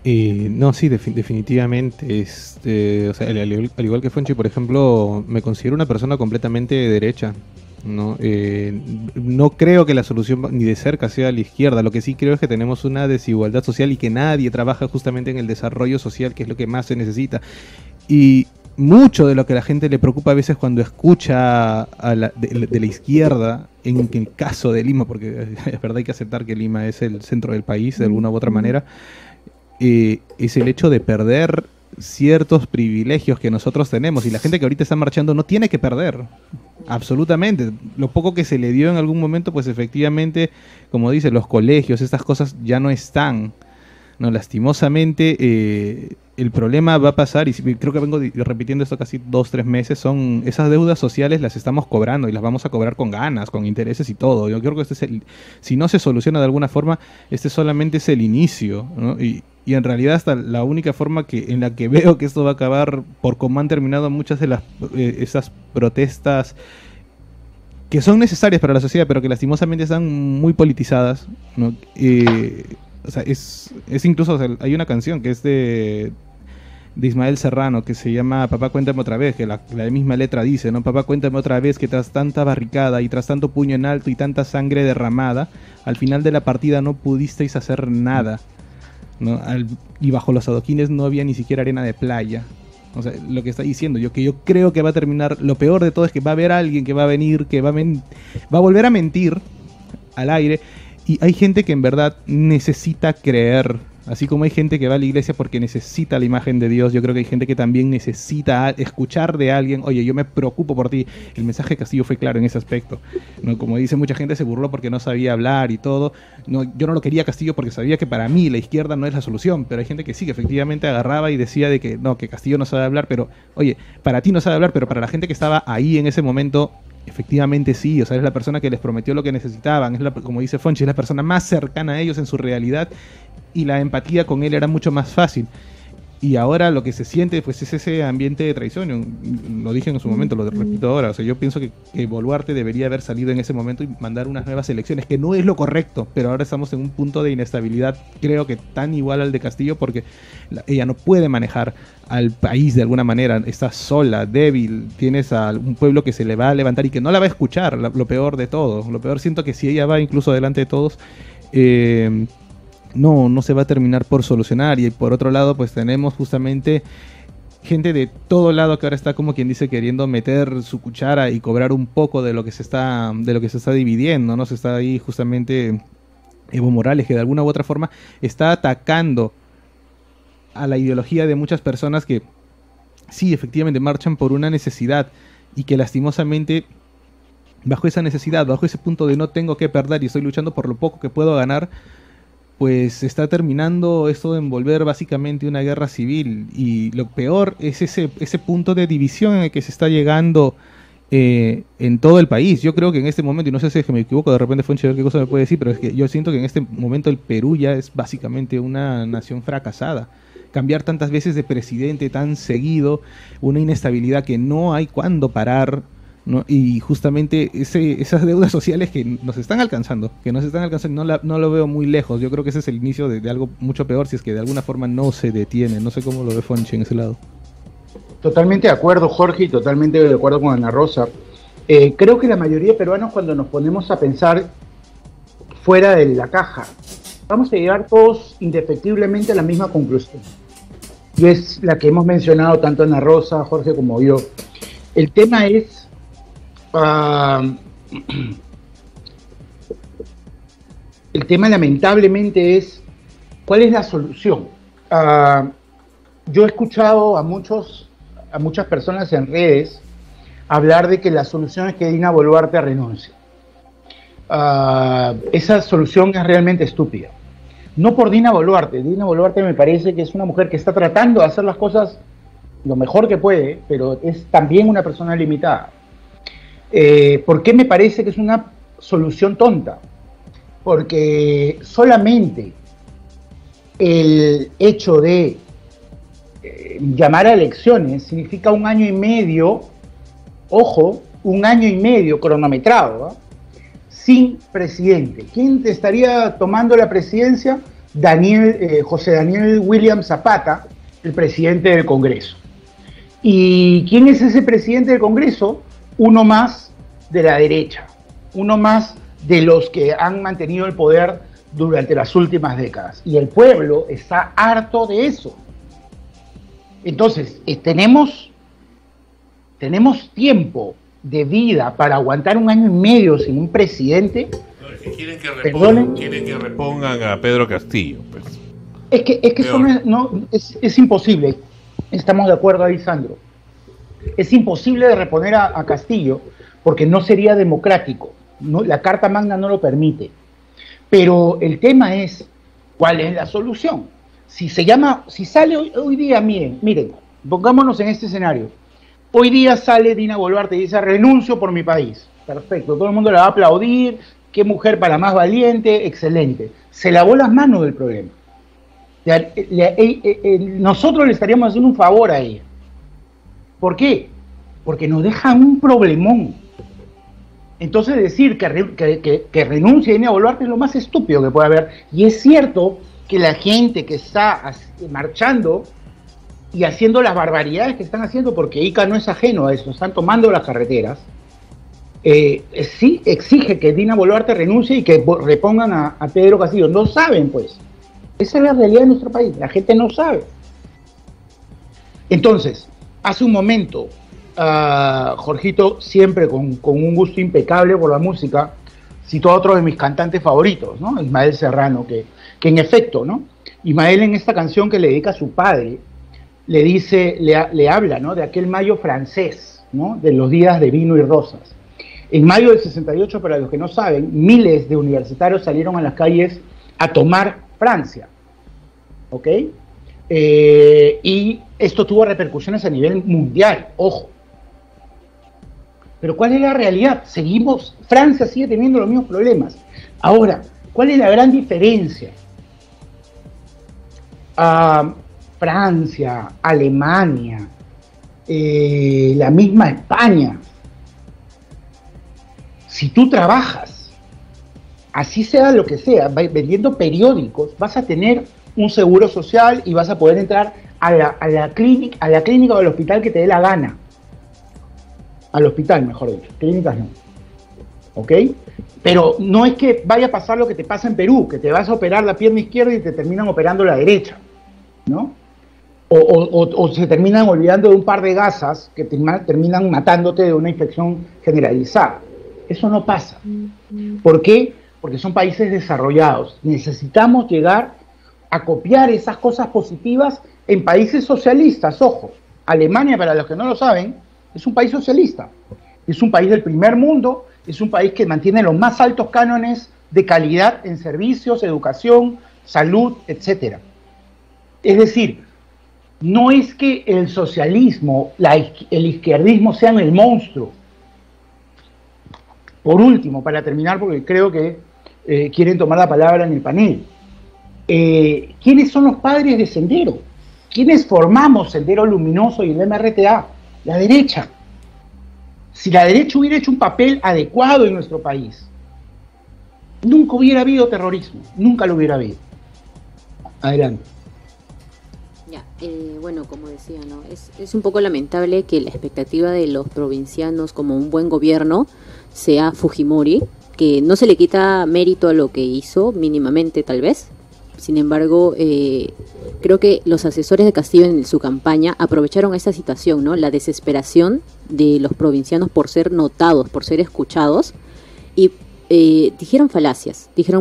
Speaker 5: No, sí, definitivamente. O sea, al igual que Fonchi, por ejemplo, me considero una persona completamente de derecha, ¿no? No creo que la solución ni de cerca sea a la izquierda. Lo que sí creo es que tenemos una desigualdad social y que nadie trabaja justamente en el desarrollo social, que es lo que más se necesita. Y mucho de lo que a la gente le preocupa a veces cuando escucha de la izquierda, en el caso de Lima, porque es verdad, hay que aceptar que Lima es el centro del país de alguna u otra manera, es el hecho de perder ciertos privilegios que nosotros tenemos, y la gente que ahorita está marchando no tiene que perder, absolutamente. Lo poco que se le dio en algún momento, pues efectivamente, como dice, los colegios, estas cosas ya no están, ¿no? Lastimosamente, el problema va a pasar, y creo que vengo repitiendo esto casi 2-3 meses, son esas deudas sociales, las estamos cobrando y las vamos a cobrar con ganas, con intereses y todo. Yo creo que si no se soluciona de alguna forma, solamente es el inicio, ¿no? Y en realidad hasta la única forma en la que veo que esto va a acabar, por cómo han terminado muchas de esas protestas que son necesarias para la sociedad, pero que lastimosamente están muy politizadas, ¿no? O sea, es incluso, o sea, hay una canción que es de Ismael Serrano que se llama Papá cuéntame otra vez, que la misma letra dice, ¿no? Papá cuéntame otra vez que tras tanta barricada y tras tanto puño en alto y tanta sangre derramada, al final de la partida no pudisteis hacer nada, ¿no? Y bajo los adoquines no había ni siquiera arena de playa. O sea, lo que está diciendo, yo creo que va a terminar, lo peor de todo es que va a haber alguien que va a venir, que va a volver a mentir al aire. Y hay gente que en verdad necesita creer, así como hay gente que va a la iglesia porque necesita la imagen de Dios. Yo creo que hay gente que también necesita escuchar de alguien, oye, yo me preocupo por ti. El mensaje de Castillo fue claro en ese aspecto, ¿no? Como dice, mucha gente se burló porque no sabía hablar y todo. No, yo no lo quería Castillo porque sabía que para mí la izquierda no es la solución, pero hay gente que sí, que efectivamente agarraba y decía de que no, que Castillo no sabe hablar, pero oye, para ti no sabe hablar, pero para la gente que estaba ahí en ese momento, efectivamente sí. O sea, es la persona que les prometió lo que necesitaban, como dice Fonchi, es la persona más cercana a ellos en su realidad, y la empatía con él era mucho más fácil. Y ahora lo que se siente, pues, es ese ambiente de traición. Lo dije en su momento, lo repito ahora. O sea, yo pienso que Boluarte debería haber salido en ese momento y mandar unas nuevas elecciones, que no es lo correcto, pero ahora estamos en un punto de inestabilidad, creo que tan igual al de Castillo, porque ella no puede manejar al país de alguna manera. Está sola, débil, tienes a un pueblo que se le va a levantar y que no la va a escuchar, lo peor de todo. Lo peor, siento que si ella va incluso delante de todos, no se va a terminar por solucionar. Y por otro lado, pues tenemos justamente gente de todo lado que ahora está, como quien dice, queriendo meter su cuchara y cobrar un poco de lo que se está dividiendo, ¿no? Se está ahí justamente Evo Morales, que de alguna u otra forma está atacando a la ideología de muchas personas que sí, efectivamente marchan por una necesidad y que lastimosamente bajo esa necesidad, bajo ese punto de no tengo que perder y estoy luchando por lo poco que puedo ganar, pues está terminando esto de envolver básicamente una guerra civil. Y lo peor es ese punto de división en el que se está llegando en todo el país. Yo creo que en este momento, y no sé si es que me equivoco, de repente Fonchi, qué cosa me puede decir, pero es que yo siento que en este momento el Perú ya es básicamente una nación fracasada. Cambiar tantas veces de presidente tan seguido, una inestabilidad que no hay cuándo parar, ¿no? Y justamente esas deudas sociales que nos están alcanzando, no lo veo muy lejos. Yo creo que ese es el inicio de algo mucho peor si es que de alguna forma no se detiene. No sé cómo lo ve Fonchi en ese lado.
Speaker 1: Totalmente de acuerdo, Jorge, y totalmente de acuerdo con Ana Rosa. Creo que la mayoría de peruanos, cuando nos ponemos a pensar fuera de la caja, vamos a llegar todos indefectiblemente a la misma conclusión. Y es la que hemos mencionado tanto Ana Rosa, Jorge, como yo. El tema es... el tema lamentablemente es ¿cuál es la solución? Yo he escuchado a muchas personas en redes hablar de que la solución es que Dina Boluarte renuncie. Esa solución es realmente estúpida. No por Dina Boluarte. Dina Boluarte me parece que es una mujer que está tratando de hacer las cosas lo mejor que puede, pero es también una persona limitada. ¿Por qué me parece que es una solución tonta? Porque solamente el hecho de llamar a elecciones significa 1 año y medio, ojo, 1 año y medio cronometrado, ¿eh? Sin presidente. ¿Quién estaría tomando la presidencia? José Daniel William Zapata, el presidente del Congreso. ¿Y quién es ese presidente del Congreso? Uno más de la derecha, uno más de los que han mantenido el poder durante las últimas décadas. Y el pueblo está harto de eso. Entonces, tenemos tiempo de vida para aguantar 1 año y medio sin un presidente.
Speaker 2: No, es que quieren que repongan a Pedro Castillo. Pues.
Speaker 1: Es que eso es imposible. Estamos de acuerdo ahí, Sandro. Es imposible de reponer a Castillo porque no sería democrático. No, la Carta Magna no lo permite. Pero el tema es, ¿cuál es la solución? Si sale hoy día, miren, pongámonos en este escenario. Hoy día sale Dina Boluarte y dice, renuncio por mi país. Perfecto, todo el mundo la va a aplaudir, qué mujer para más valiente, excelente. Se lavó las manos del problema. Nosotros le estaríamos haciendo un favor a ella. ¿Por qué? Porque nos dejan un problemón. Entonces decir que renuncie a Dina Boluarte es lo más estúpido que puede haber. Y es cierto que la gente que está marchando y haciendo las barbaridades que están haciendo, porque Ica no es ajeno a eso, están tomando las carreteras, sí exige que Dina Boluarte renuncie y que repongan a Pedro Castillo. No saben, pues. Esa es la realidad de nuestro país, la gente no sabe. Entonces, hace un momento, Jorgito, siempre con un gusto impecable por la música, citó a otro de mis cantantes favoritos, ¿no? Ismael Serrano, que en efecto, ¿no? Ismael, en esta canción que le dedica a su padre, le dice, le habla, ¿no?, de aquel mayo francés, ¿no?, de los días de vino y rosas. En mayo del 68, para los que no saben, miles de universitarios salieron a las calles a tomar Francia, ¿ok? Y esto tuvo repercusiones a nivel mundial, ojo. Pero ¿cuál es la realidad? Francia sigue teniendo los mismos problemas. Ahora, ¿cuál es la gran diferencia? Francia, Alemania, la misma España. Si tú trabajas, así sea lo que sea, vendiendo periódicos, vas a tener un seguro social y vas a poder entrar a la clínica o al hospital que te dé la gana. Al hospital, mejor dicho. Clínicas no. ¿Ok? Pero no es que vaya a pasar lo que te pasa en Perú, que te vas a operar la pierna izquierda y te terminan operando la derecha, ¿no? O se terminan olvidando de un par de gasas que terminan matándote de una infección generalizada. Eso no pasa. ¿Por qué? Porque son países desarrollados. Necesitamos llegar a copiar esas cosas positivas en países socialistas, ojo, Alemania, para los que no lo saben, es un país socialista, es un país del primer mundo, es un país que mantiene los más altos cánones de calidad en servicios, educación, salud, etc. Es decir, no es que el socialismo, el izquierdismo sean el monstruo. Por último, para terminar, porque creo que quieren tomar la palabra en el panel, ¿quiénes son los padres de Sendero? ¿Quiénes formamos Sendero Luminoso y el MRTA? La derecha. Si la derecha hubiera hecho un papel adecuado en nuestro país, nunca hubiera habido terrorismo, nunca lo hubiera habido. Adelante.
Speaker 6: Ya, bueno, como decía, ¿no? Es un poco lamentable que la expectativa de los provincianos como un buen gobierno sea Fujimori, que no se le quita mérito a lo que hizo, mínimamente tal vez. Sin embargo, creo que los asesores de Castillo en su campaña aprovecharon esta situación, ¿no? La desesperación de los provincianos por ser notados, por ser escuchados, y dijeron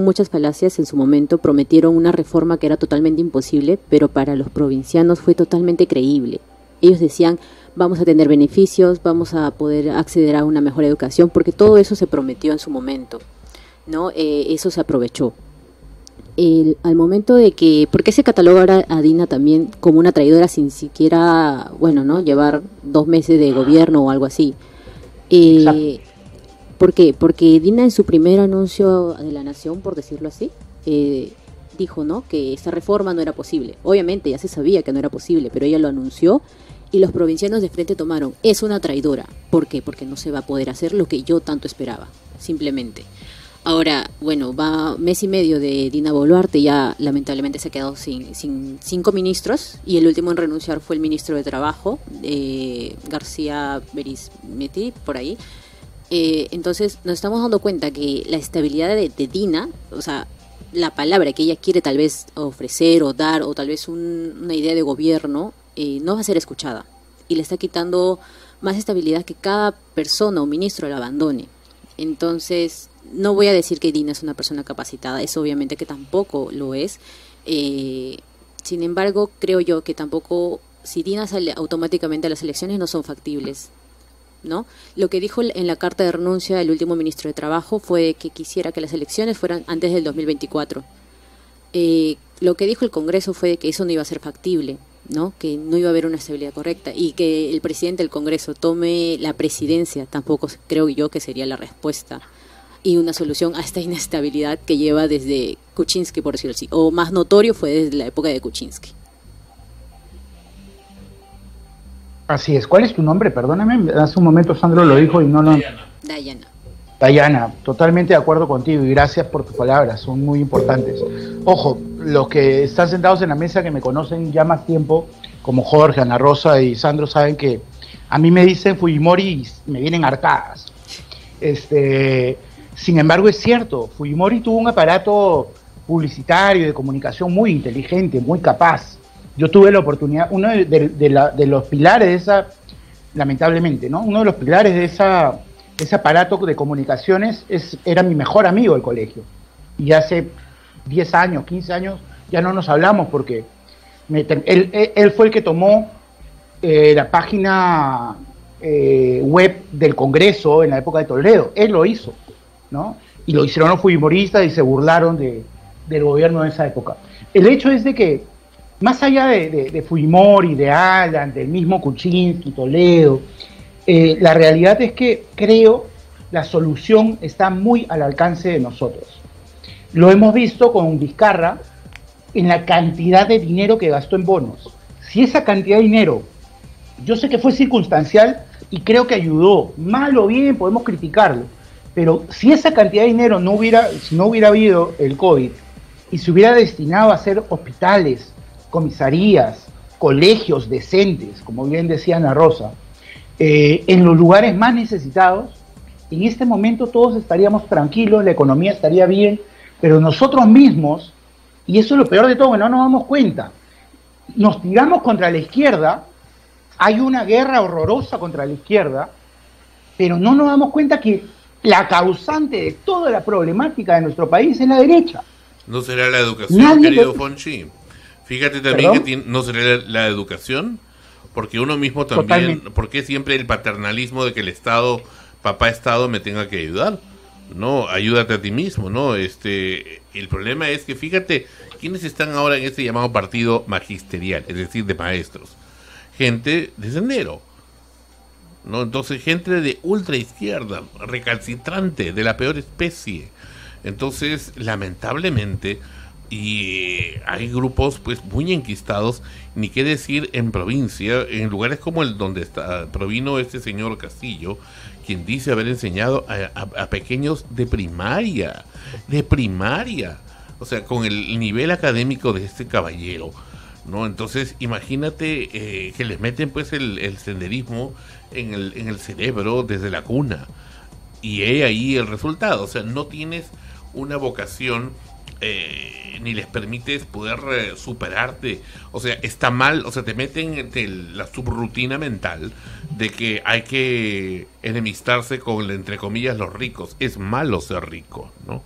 Speaker 6: muchas falacias en su momento, prometieron una reforma que era totalmente imposible, pero para los provincianos fue totalmente creíble. Ellos decían, vamos a tener beneficios, vamos a poder acceder a una mejor educación, porque todo eso se prometió en su momento, ¿no? Eso se aprovechó. Al momento de que, ¿por qué se cataloga ahora a Dina también como una traidora sin siquiera, bueno, ¿no? Llevar 2 meses de gobierno o algo así? ¿Por qué? Porque Dina en su primer anuncio de la Nación, por decirlo así, dijo, ¿no? Que esta reforma no era posible. Obviamente ya se sabía que no era posible, pero ella lo anunció y los provincianos de frente tomaron, es una traidora. ¿Por qué? Porque no se va a poder hacer lo que yo tanto esperaba, simplemente. Ahora, bueno, va mes y medio de Dina Boluarte, ya lamentablemente se ha quedado sin 5 ministros, y el último en renunciar fue el ministro de Trabajo, García Berismetti, por ahí. Entonces nos estamos dando cuenta que la estabilidad de Dina, o sea, la palabra que ella quiere tal vez ofrecer o dar, o tal vez una idea de gobierno, no va a ser escuchada, y le está quitando más estabilidad que cada persona o ministro la abandone. Entonces, no voy a decir que Dina es una persona capacitada, eso obviamente que tampoco lo es. Sin embargo, creo yo que tampoco, si Dina sale automáticamente a las elecciones, no son factibles, ¿no? Lo que dijo en la carta de renuncia el último ministro de Trabajo fue que quisiera que las elecciones fueran antes del 2024. Lo que dijo el Congreso fue que eso no iba a ser factible, ¿no? Que no iba a haber una estabilidad correcta, y que el presidente del Congreso tome la presidencia tampoco creo yo que sería la respuesta y una solución a esta inestabilidad que lleva desde Kuczynski, por decirlo así, o más notorio fue desde la época de Kuczynski.
Speaker 1: Así es. ¿Cuál es tu nombre? Perdóname, hace un momento Sandro lo dijo y no lo... Dayana, totalmente de acuerdo contigo y gracias por tus palabras, son muy importantes. Ojo, los que están sentados en la mesa que me conocen ya más tiempo, como Jorge, Ana Rosa y Sandro, saben que a mí me dicen Fujimori y me vienen arcadas. Sin embargo, es cierto, Fujimori tuvo un aparato publicitario de comunicación muy inteligente, muy capaz. Yo tuve la oportunidad, uno de los pilares de esa, lamentablemente, ¿no? Uno de los pilares de ese aparato de comunicaciones era mi mejor amigo del colegio. Y hace 10 años, 15 años, ya no nos hablamos porque él fue el que tomó la página web del Congreso en la época de Toledo. Él lo hizo, ¿no? Y lo hicieron los fujimoristas y se burlaron del gobierno de esa época. El hecho es de que, más allá de Fujimori, de Alan, del mismo Kuczynski, Toledo, la realidad es que creo la solución está muy al alcance de nosotros. Lo hemos visto con Vizcarra en la cantidad de dinero que gastó en bonos. Si esa cantidad de dinero, yo sé que fue circunstancial y creo que ayudó, mal o bien podemos criticarlo, pero si esa cantidad de dinero si no hubiera habido el COVID y se hubiera destinado a hacer hospitales, comisarías, colegios decentes, como bien decía Ana Rosa, en los lugares más necesitados, en este momento todos estaríamos tranquilos, la economía estaría bien, pero nosotros mismos, y eso es lo peor de todo, que no nos damos cuenta, nos tiramos contra la izquierda, hay una guerra horrorosa contra la izquierda, pero no nos damos cuenta que la causante de toda la problemática de nuestro país es la derecha.
Speaker 2: No será la educación, querido Fonchi. Fíjate también
Speaker 1: ¿Perdón?
Speaker 2: que no sería la educación, porque uno mismo también,
Speaker 1: Totalmente.
Speaker 2: porque siempre el paternalismo de que el Estado, papá Estado, me tenga que ayudar. No, ayúdate a ti mismo, ¿no? El problema es que fíjate quiénes están ahora en este llamado partido magisterial, es decir, de maestros. Gente de Sendero, ¿no? Entonces, gente de ultra izquierda, recalcitrante, de la peor especie. Entonces, lamentablemente, y hay grupos pues muy enquistados, ni qué decir en provincia, en lugares como el donde provino este señor Castillo, quien dice haber enseñado a pequeños de primaria, o sea, con el nivel académico de este caballero, ¿no? Entonces, imagínate que les meten pues el senderismo en el cerebro desde la cuna, y he ahí el resultado. O sea, no tienes una vocación, ni les permites poder superarte. O sea, está mal, o sea, te meten en la subrutina mental de que hay que enemistarse con, entre comillas, los ricos. Es malo ser rico, ¿no?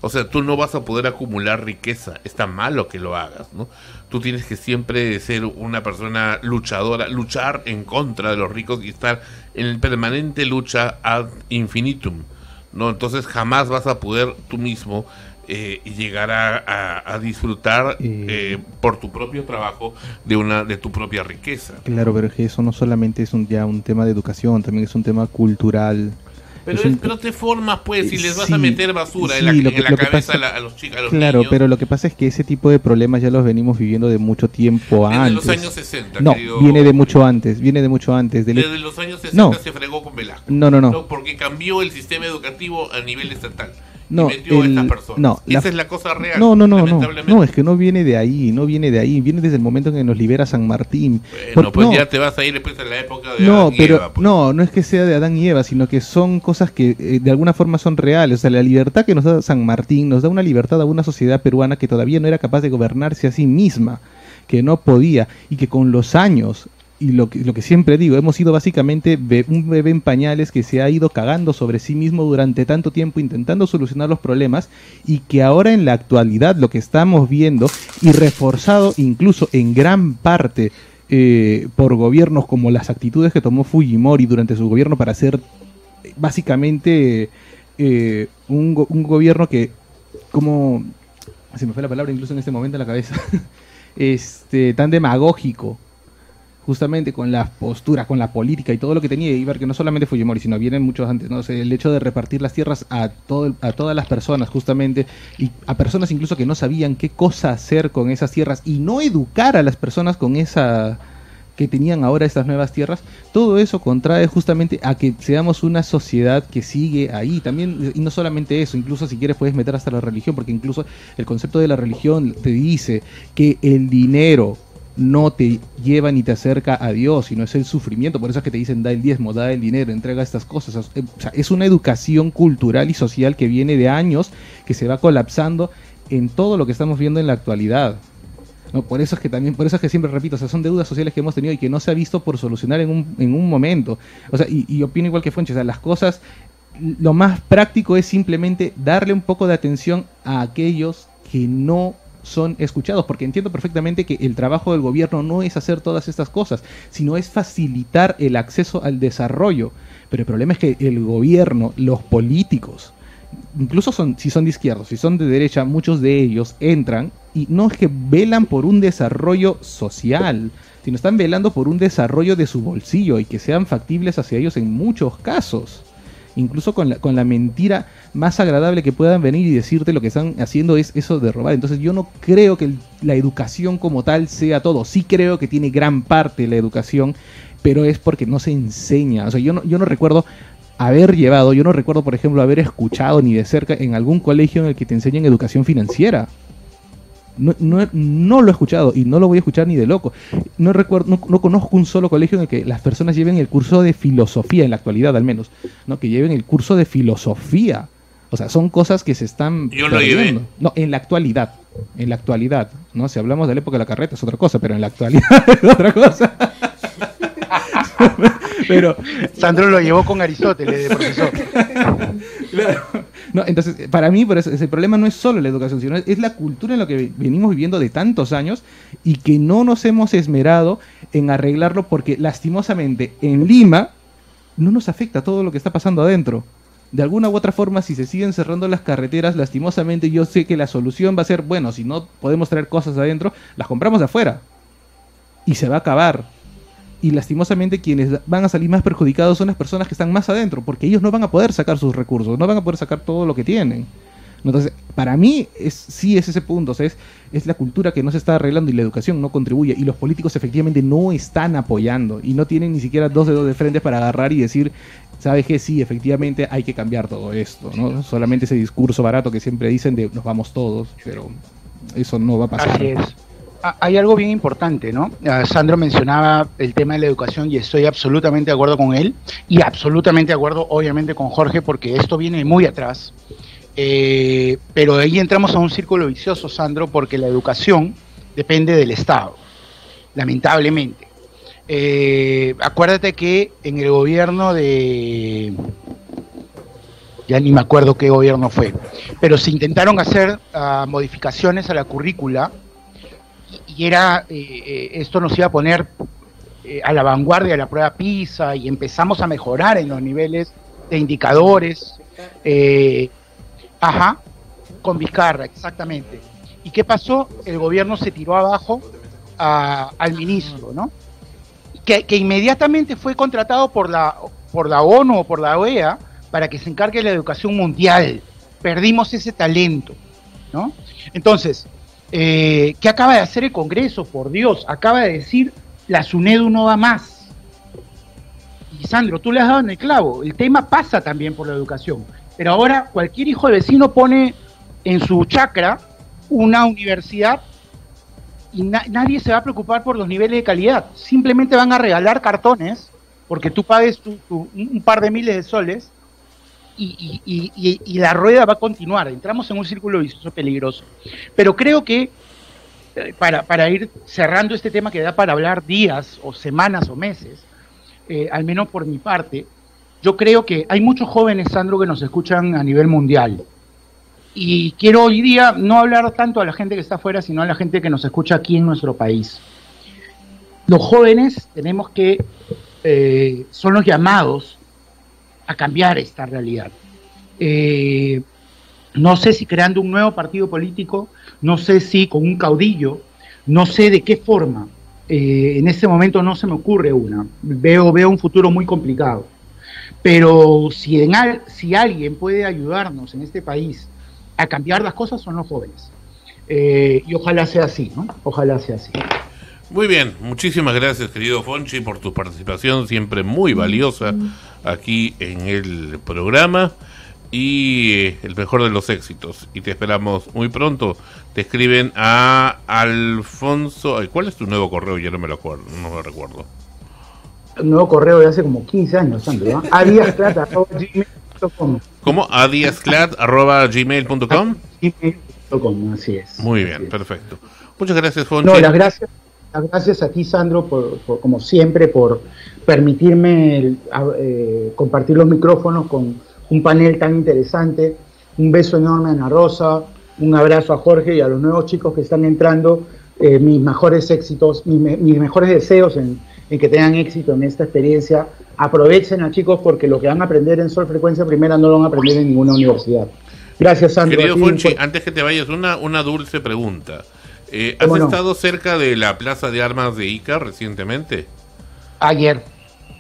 Speaker 2: O sea, tú no vas a poder acumular riqueza, está malo que lo hagas, ¿no? Tú tienes que siempre ser una persona luchadora, luchar en contra de los ricos y estar en permanente lucha ad infinitum, ¿no? Entonces jamás vas a poder tú mismo llegar a disfrutar por tu propio trabajo de tu propia riqueza.
Speaker 5: Claro, pero es que eso no solamente es ya un tema de educación, también es un tema cultural.
Speaker 2: Pero te formas, pues, si les vas a
Speaker 5: Sí,
Speaker 2: meter basura
Speaker 5: sí,
Speaker 2: en
Speaker 5: lo
Speaker 2: la
Speaker 5: que
Speaker 2: cabeza
Speaker 5: pasa-
Speaker 2: a los chicos, a los
Speaker 5: Claro,
Speaker 2: niños.
Speaker 5: pero lo que pasa es que ese tipo de problemas ya los venimos viviendo de mucho tiempo
Speaker 2: Desde
Speaker 5: antes.
Speaker 2: los años 60,
Speaker 5: No,
Speaker 2: querido.
Speaker 5: viene de mucho antes,
Speaker 2: Desde los años 60
Speaker 5: No.
Speaker 2: se fregó con Velasco.
Speaker 5: No.
Speaker 2: Porque cambió el sistema educativo a nivel estatal.
Speaker 5: No,
Speaker 2: y metió a estas personas.
Speaker 5: no,
Speaker 2: Esa es la cosa real.
Speaker 5: No,
Speaker 2: lamentablemente.
Speaker 5: es que no viene de ahí, viene desde el momento en que nos libera San Martín.
Speaker 2: Bueno, pues
Speaker 5: no,
Speaker 2: ya te vas a ir después a la época de
Speaker 5: no,
Speaker 2: Adán y
Speaker 5: pero
Speaker 2: Eva, pues.
Speaker 5: no es que sea de Adán y Eva, sino que son cosas que de alguna forma son reales. O sea, la libertad que nos da San Martín nos da una libertad a una sociedad peruana que todavía no era capaz de gobernarse a sí misma, que no podía, y que con los años, y lo que siempre digo, hemos sido básicamente un bebé en pañales que se ha ido cagando sobre sí mismo durante tanto tiempo intentando solucionar los problemas, y que ahora en la actualidad lo que estamos viendo, y reforzado incluso en gran parte por gobiernos como las actitudes que tomó Fujimori durante su gobierno para hacer básicamente un gobierno que, como se me fue la palabra incluso en este momento en la cabeza, tan demagógico, justamente con las posturas, con la política y todo lo que tenía, y ver que no solamente Fujimori, sino vienen muchos antes, ¿no? O sea, el hecho de repartir las tierras a todas las personas, justamente, y a personas incluso que no sabían qué cosa hacer con esas tierras, y no educar a las personas con esa que tenían ahora estas nuevas tierras, todo eso contrae justamente a que seamos una sociedad que sigue ahí también. Y no solamente eso, incluso si quieres puedes meter hasta la religión, porque incluso el concepto de la religión te dice que el dinero no te lleva ni te acerca a Dios, sino es el sufrimiento. Por eso es que te dicen da el diezmo, da el dinero, entrega estas cosas. O sea, es una educación cultural y social que viene de años, que se va colapsando en todo lo que estamos viendo en la actualidad. No, por eso es que siempre repito, o sea, son deudas sociales que hemos tenido y que no se ha visto por solucionar en un momento. O sea, y opino igual que Fonchi, o sea, las cosas, lo más práctico es simplemente darle un poco de atención a aquellos que no son escuchados, porque entiendo perfectamente que el trabajo del gobierno no es hacer todas estas cosas, sino es facilitar el acceso al desarrollo. Pero el problema es que el gobierno, los políticos, incluso si son de izquierda, si son de derecha, muchos de ellos entran y no es que velan por un desarrollo social, sino están velando por un desarrollo de su bolsillo y que sean factibles hacia ellos en muchos casos. Incluso con la mentira más agradable que puedan venir y decirte lo que están haciendo es eso de robar. Entonces yo no creo que la educación como tal sea todo. Sí creo que tiene gran parte la educación, pero es porque no se enseña. O sea, yo no recuerdo yo no recuerdo, por ejemplo, haber escuchado ni de cerca en algún colegio en el que te enseñan educación financiera. No lo he escuchado y no lo voy a escuchar ni de loco. No conozco un solo colegio en el que las personas lleven el curso de filosofía, en la actualidad al menos, ¿no? Que lleven el curso de filosofía. O sea, son cosas que se están
Speaker 2: Yo lo llevé.
Speaker 5: No, en la actualidad, ¿no? Si hablamos de la época de la carreta es otra cosa, pero en la actualidad es otra cosa. Pero
Speaker 1: Sandro lo llevó con Aristóteles de profesor.
Speaker 5: claro, No, entonces, para mí, por eso, el problema no es solo la educación, sino es la cultura en la que venimos viviendo de tantos años y que no nos hemos esmerado en arreglarlo porque, lastimosamente, en Lima no nos afecta todo lo que está pasando adentro. De alguna u otra forma, si se siguen cerrando las carreteras, lastimosamente yo sé que la solución va a ser, bueno, si no podemos traer cosas adentro, las compramos de afuera. Y se va a acabar. Y lastimosamente quienes van a salir más perjudicados son las personas que están más adentro, porque ellos no van a poder sacar sus recursos, no van a poder sacar todo lo que tienen. Entonces, para mí, sí es ese punto, o sea, es la cultura que no se está arreglando y la educación no contribuye, y los políticos efectivamente no están apoyando, y no tienen ni siquiera dos dedos de frente para agarrar y decir, ¿sabes qué? Sí, efectivamente hay que cambiar todo esto, ¿no? Solamente ese discurso barato que siempre dicen de nos vamos todos, pero eso no va a pasar.
Speaker 1: Así es. Hay algo bien importante, ¿no? Sandro mencionaba el tema de la educación y estoy absolutamente de acuerdo con él y absolutamente de acuerdo, obviamente, con Jorge, porque esto viene muy atrás. Pero ahí entramos a un círculo vicioso, Sandro, porque la educación depende del Estado, lamentablemente. Acuérdate que en el gobierno de... ya ni me acuerdo qué gobierno fue, pero se intentaron hacer modificaciones a la currícula y era esto nos iba a poner a la vanguardia de la prueba PISA y empezamos a mejorar en los niveles de indicadores. Con Vizcarra, exactamente. ¿Y qué pasó? El gobierno se tiró abajo al ministro, ¿no? Que inmediatamente fue contratado por la ONU o por la OEA para que se encargue de la educación mundial. Perdimos ese talento, ¿no? Entonces, ¿qué acaba de hacer el Congreso? Por Dios, acaba de decir, la SUNEDU no va más. Y Sandro, tú le has dado en el clavo, el tema pasa también por la educación. Pero ahora cualquier hijo de vecino pone en su chacra una universidad y nadie se va a preocupar por los niveles de calidad. Simplemente van a regalar cartones porque tú pagues un par de miles de soles y la rueda va a continuar. Entramos en un círculo vicioso peligroso. Pero creo que para ir cerrando este tema que da para hablar días o semanas o meses, al menos por mi parte, yo creo que hay muchos jóvenes, Sandro, que nos escuchan a nivel mundial. Y quiero hoy día no hablar tanto a la gente que está afuera, sino a la gente que nos escucha aquí en nuestro país. Los jóvenes tenemos que, son los llamados a cambiar esta realidad. No sé si creando un nuevo partido político, no sé si con un caudillo, no sé de qué forma. En este momento no se me ocurre una. Veo un futuro muy complicado. Pero si alguien puede ayudarnos en este país a cambiar las cosas, son los jóvenes. Y ojalá sea así, ¿no? Ojalá sea así.
Speaker 2: Muy bien, muchísimas gracias, querido Fonchi, por tu participación siempre muy valiosa aquí en el programa. Y el mejor de los éxitos. Y te esperamos muy pronto. Te escriben a Alfonso. ¿Cuál es tu nuevo correo? Ya no me lo acuerdo, no me lo recuerdo.
Speaker 1: Un nuevo correo de hace como 15 años, Sandro, ¿no? adiasclat@gmail.com.
Speaker 2: ¿Cómo? adiasclat@gmail.com.
Speaker 1: Gmail.com, así es.
Speaker 2: Muy bien, perfecto. Muchas gracias, Fonchi.
Speaker 1: No, las gracias a ti, Sandro, por como siempre, por permitirme compartir los micrófonos con un panel tan interesante. Un beso enorme a Ana Rosa, un abrazo a Jorge y a los nuevos chicos que están entrando. Mis mejores éxitos, mis mejores deseos en que tengan éxito en esta experiencia. Aprovechen a chicos porque lo que van a aprender en Sol Frecuencia Primera no lo van a aprender en ninguna universidad. Gracias, Sandro.
Speaker 2: Querido Fonchi, antes que te vayas, una dulce pregunta. ¿Has estado cerca de la Plaza de Armas de Ica recientemente?
Speaker 1: Ayer.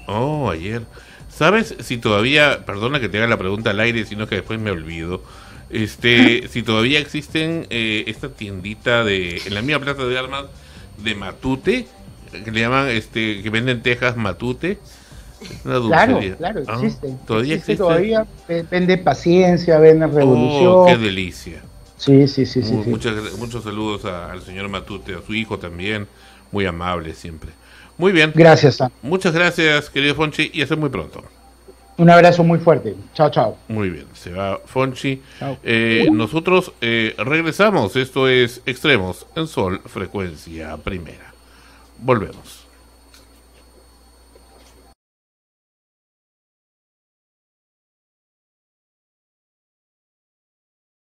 Speaker 2: Oh, ayer. ¿Sabes si todavía, perdona que te haga la pregunta al aire, sino que después me olvido, si todavía existen esta tiendita en la misma Plaza de Armas de Matute, que le llaman, que venden tejas Matute? Una dulcería. Claro,
Speaker 1: existe.
Speaker 2: ¿Todavía existe?
Speaker 1: Todavía vende Paciencia, vende Revolución.
Speaker 2: Oh, qué delicia.
Speaker 1: Sí.
Speaker 2: Muchos saludos al señor Matute, a su hijo también, muy amable siempre. Muy bien.
Speaker 1: Gracias, Sam.
Speaker 2: Muchas gracias, querido Fonchi, y hasta muy pronto.
Speaker 1: Un abrazo muy fuerte. Chao, chao.
Speaker 2: Muy bien, se va Fonchi.
Speaker 1: Chao.
Speaker 2: Nosotros regresamos. Esto es Extremos en Sol Frecuencia Primera. Volvemos.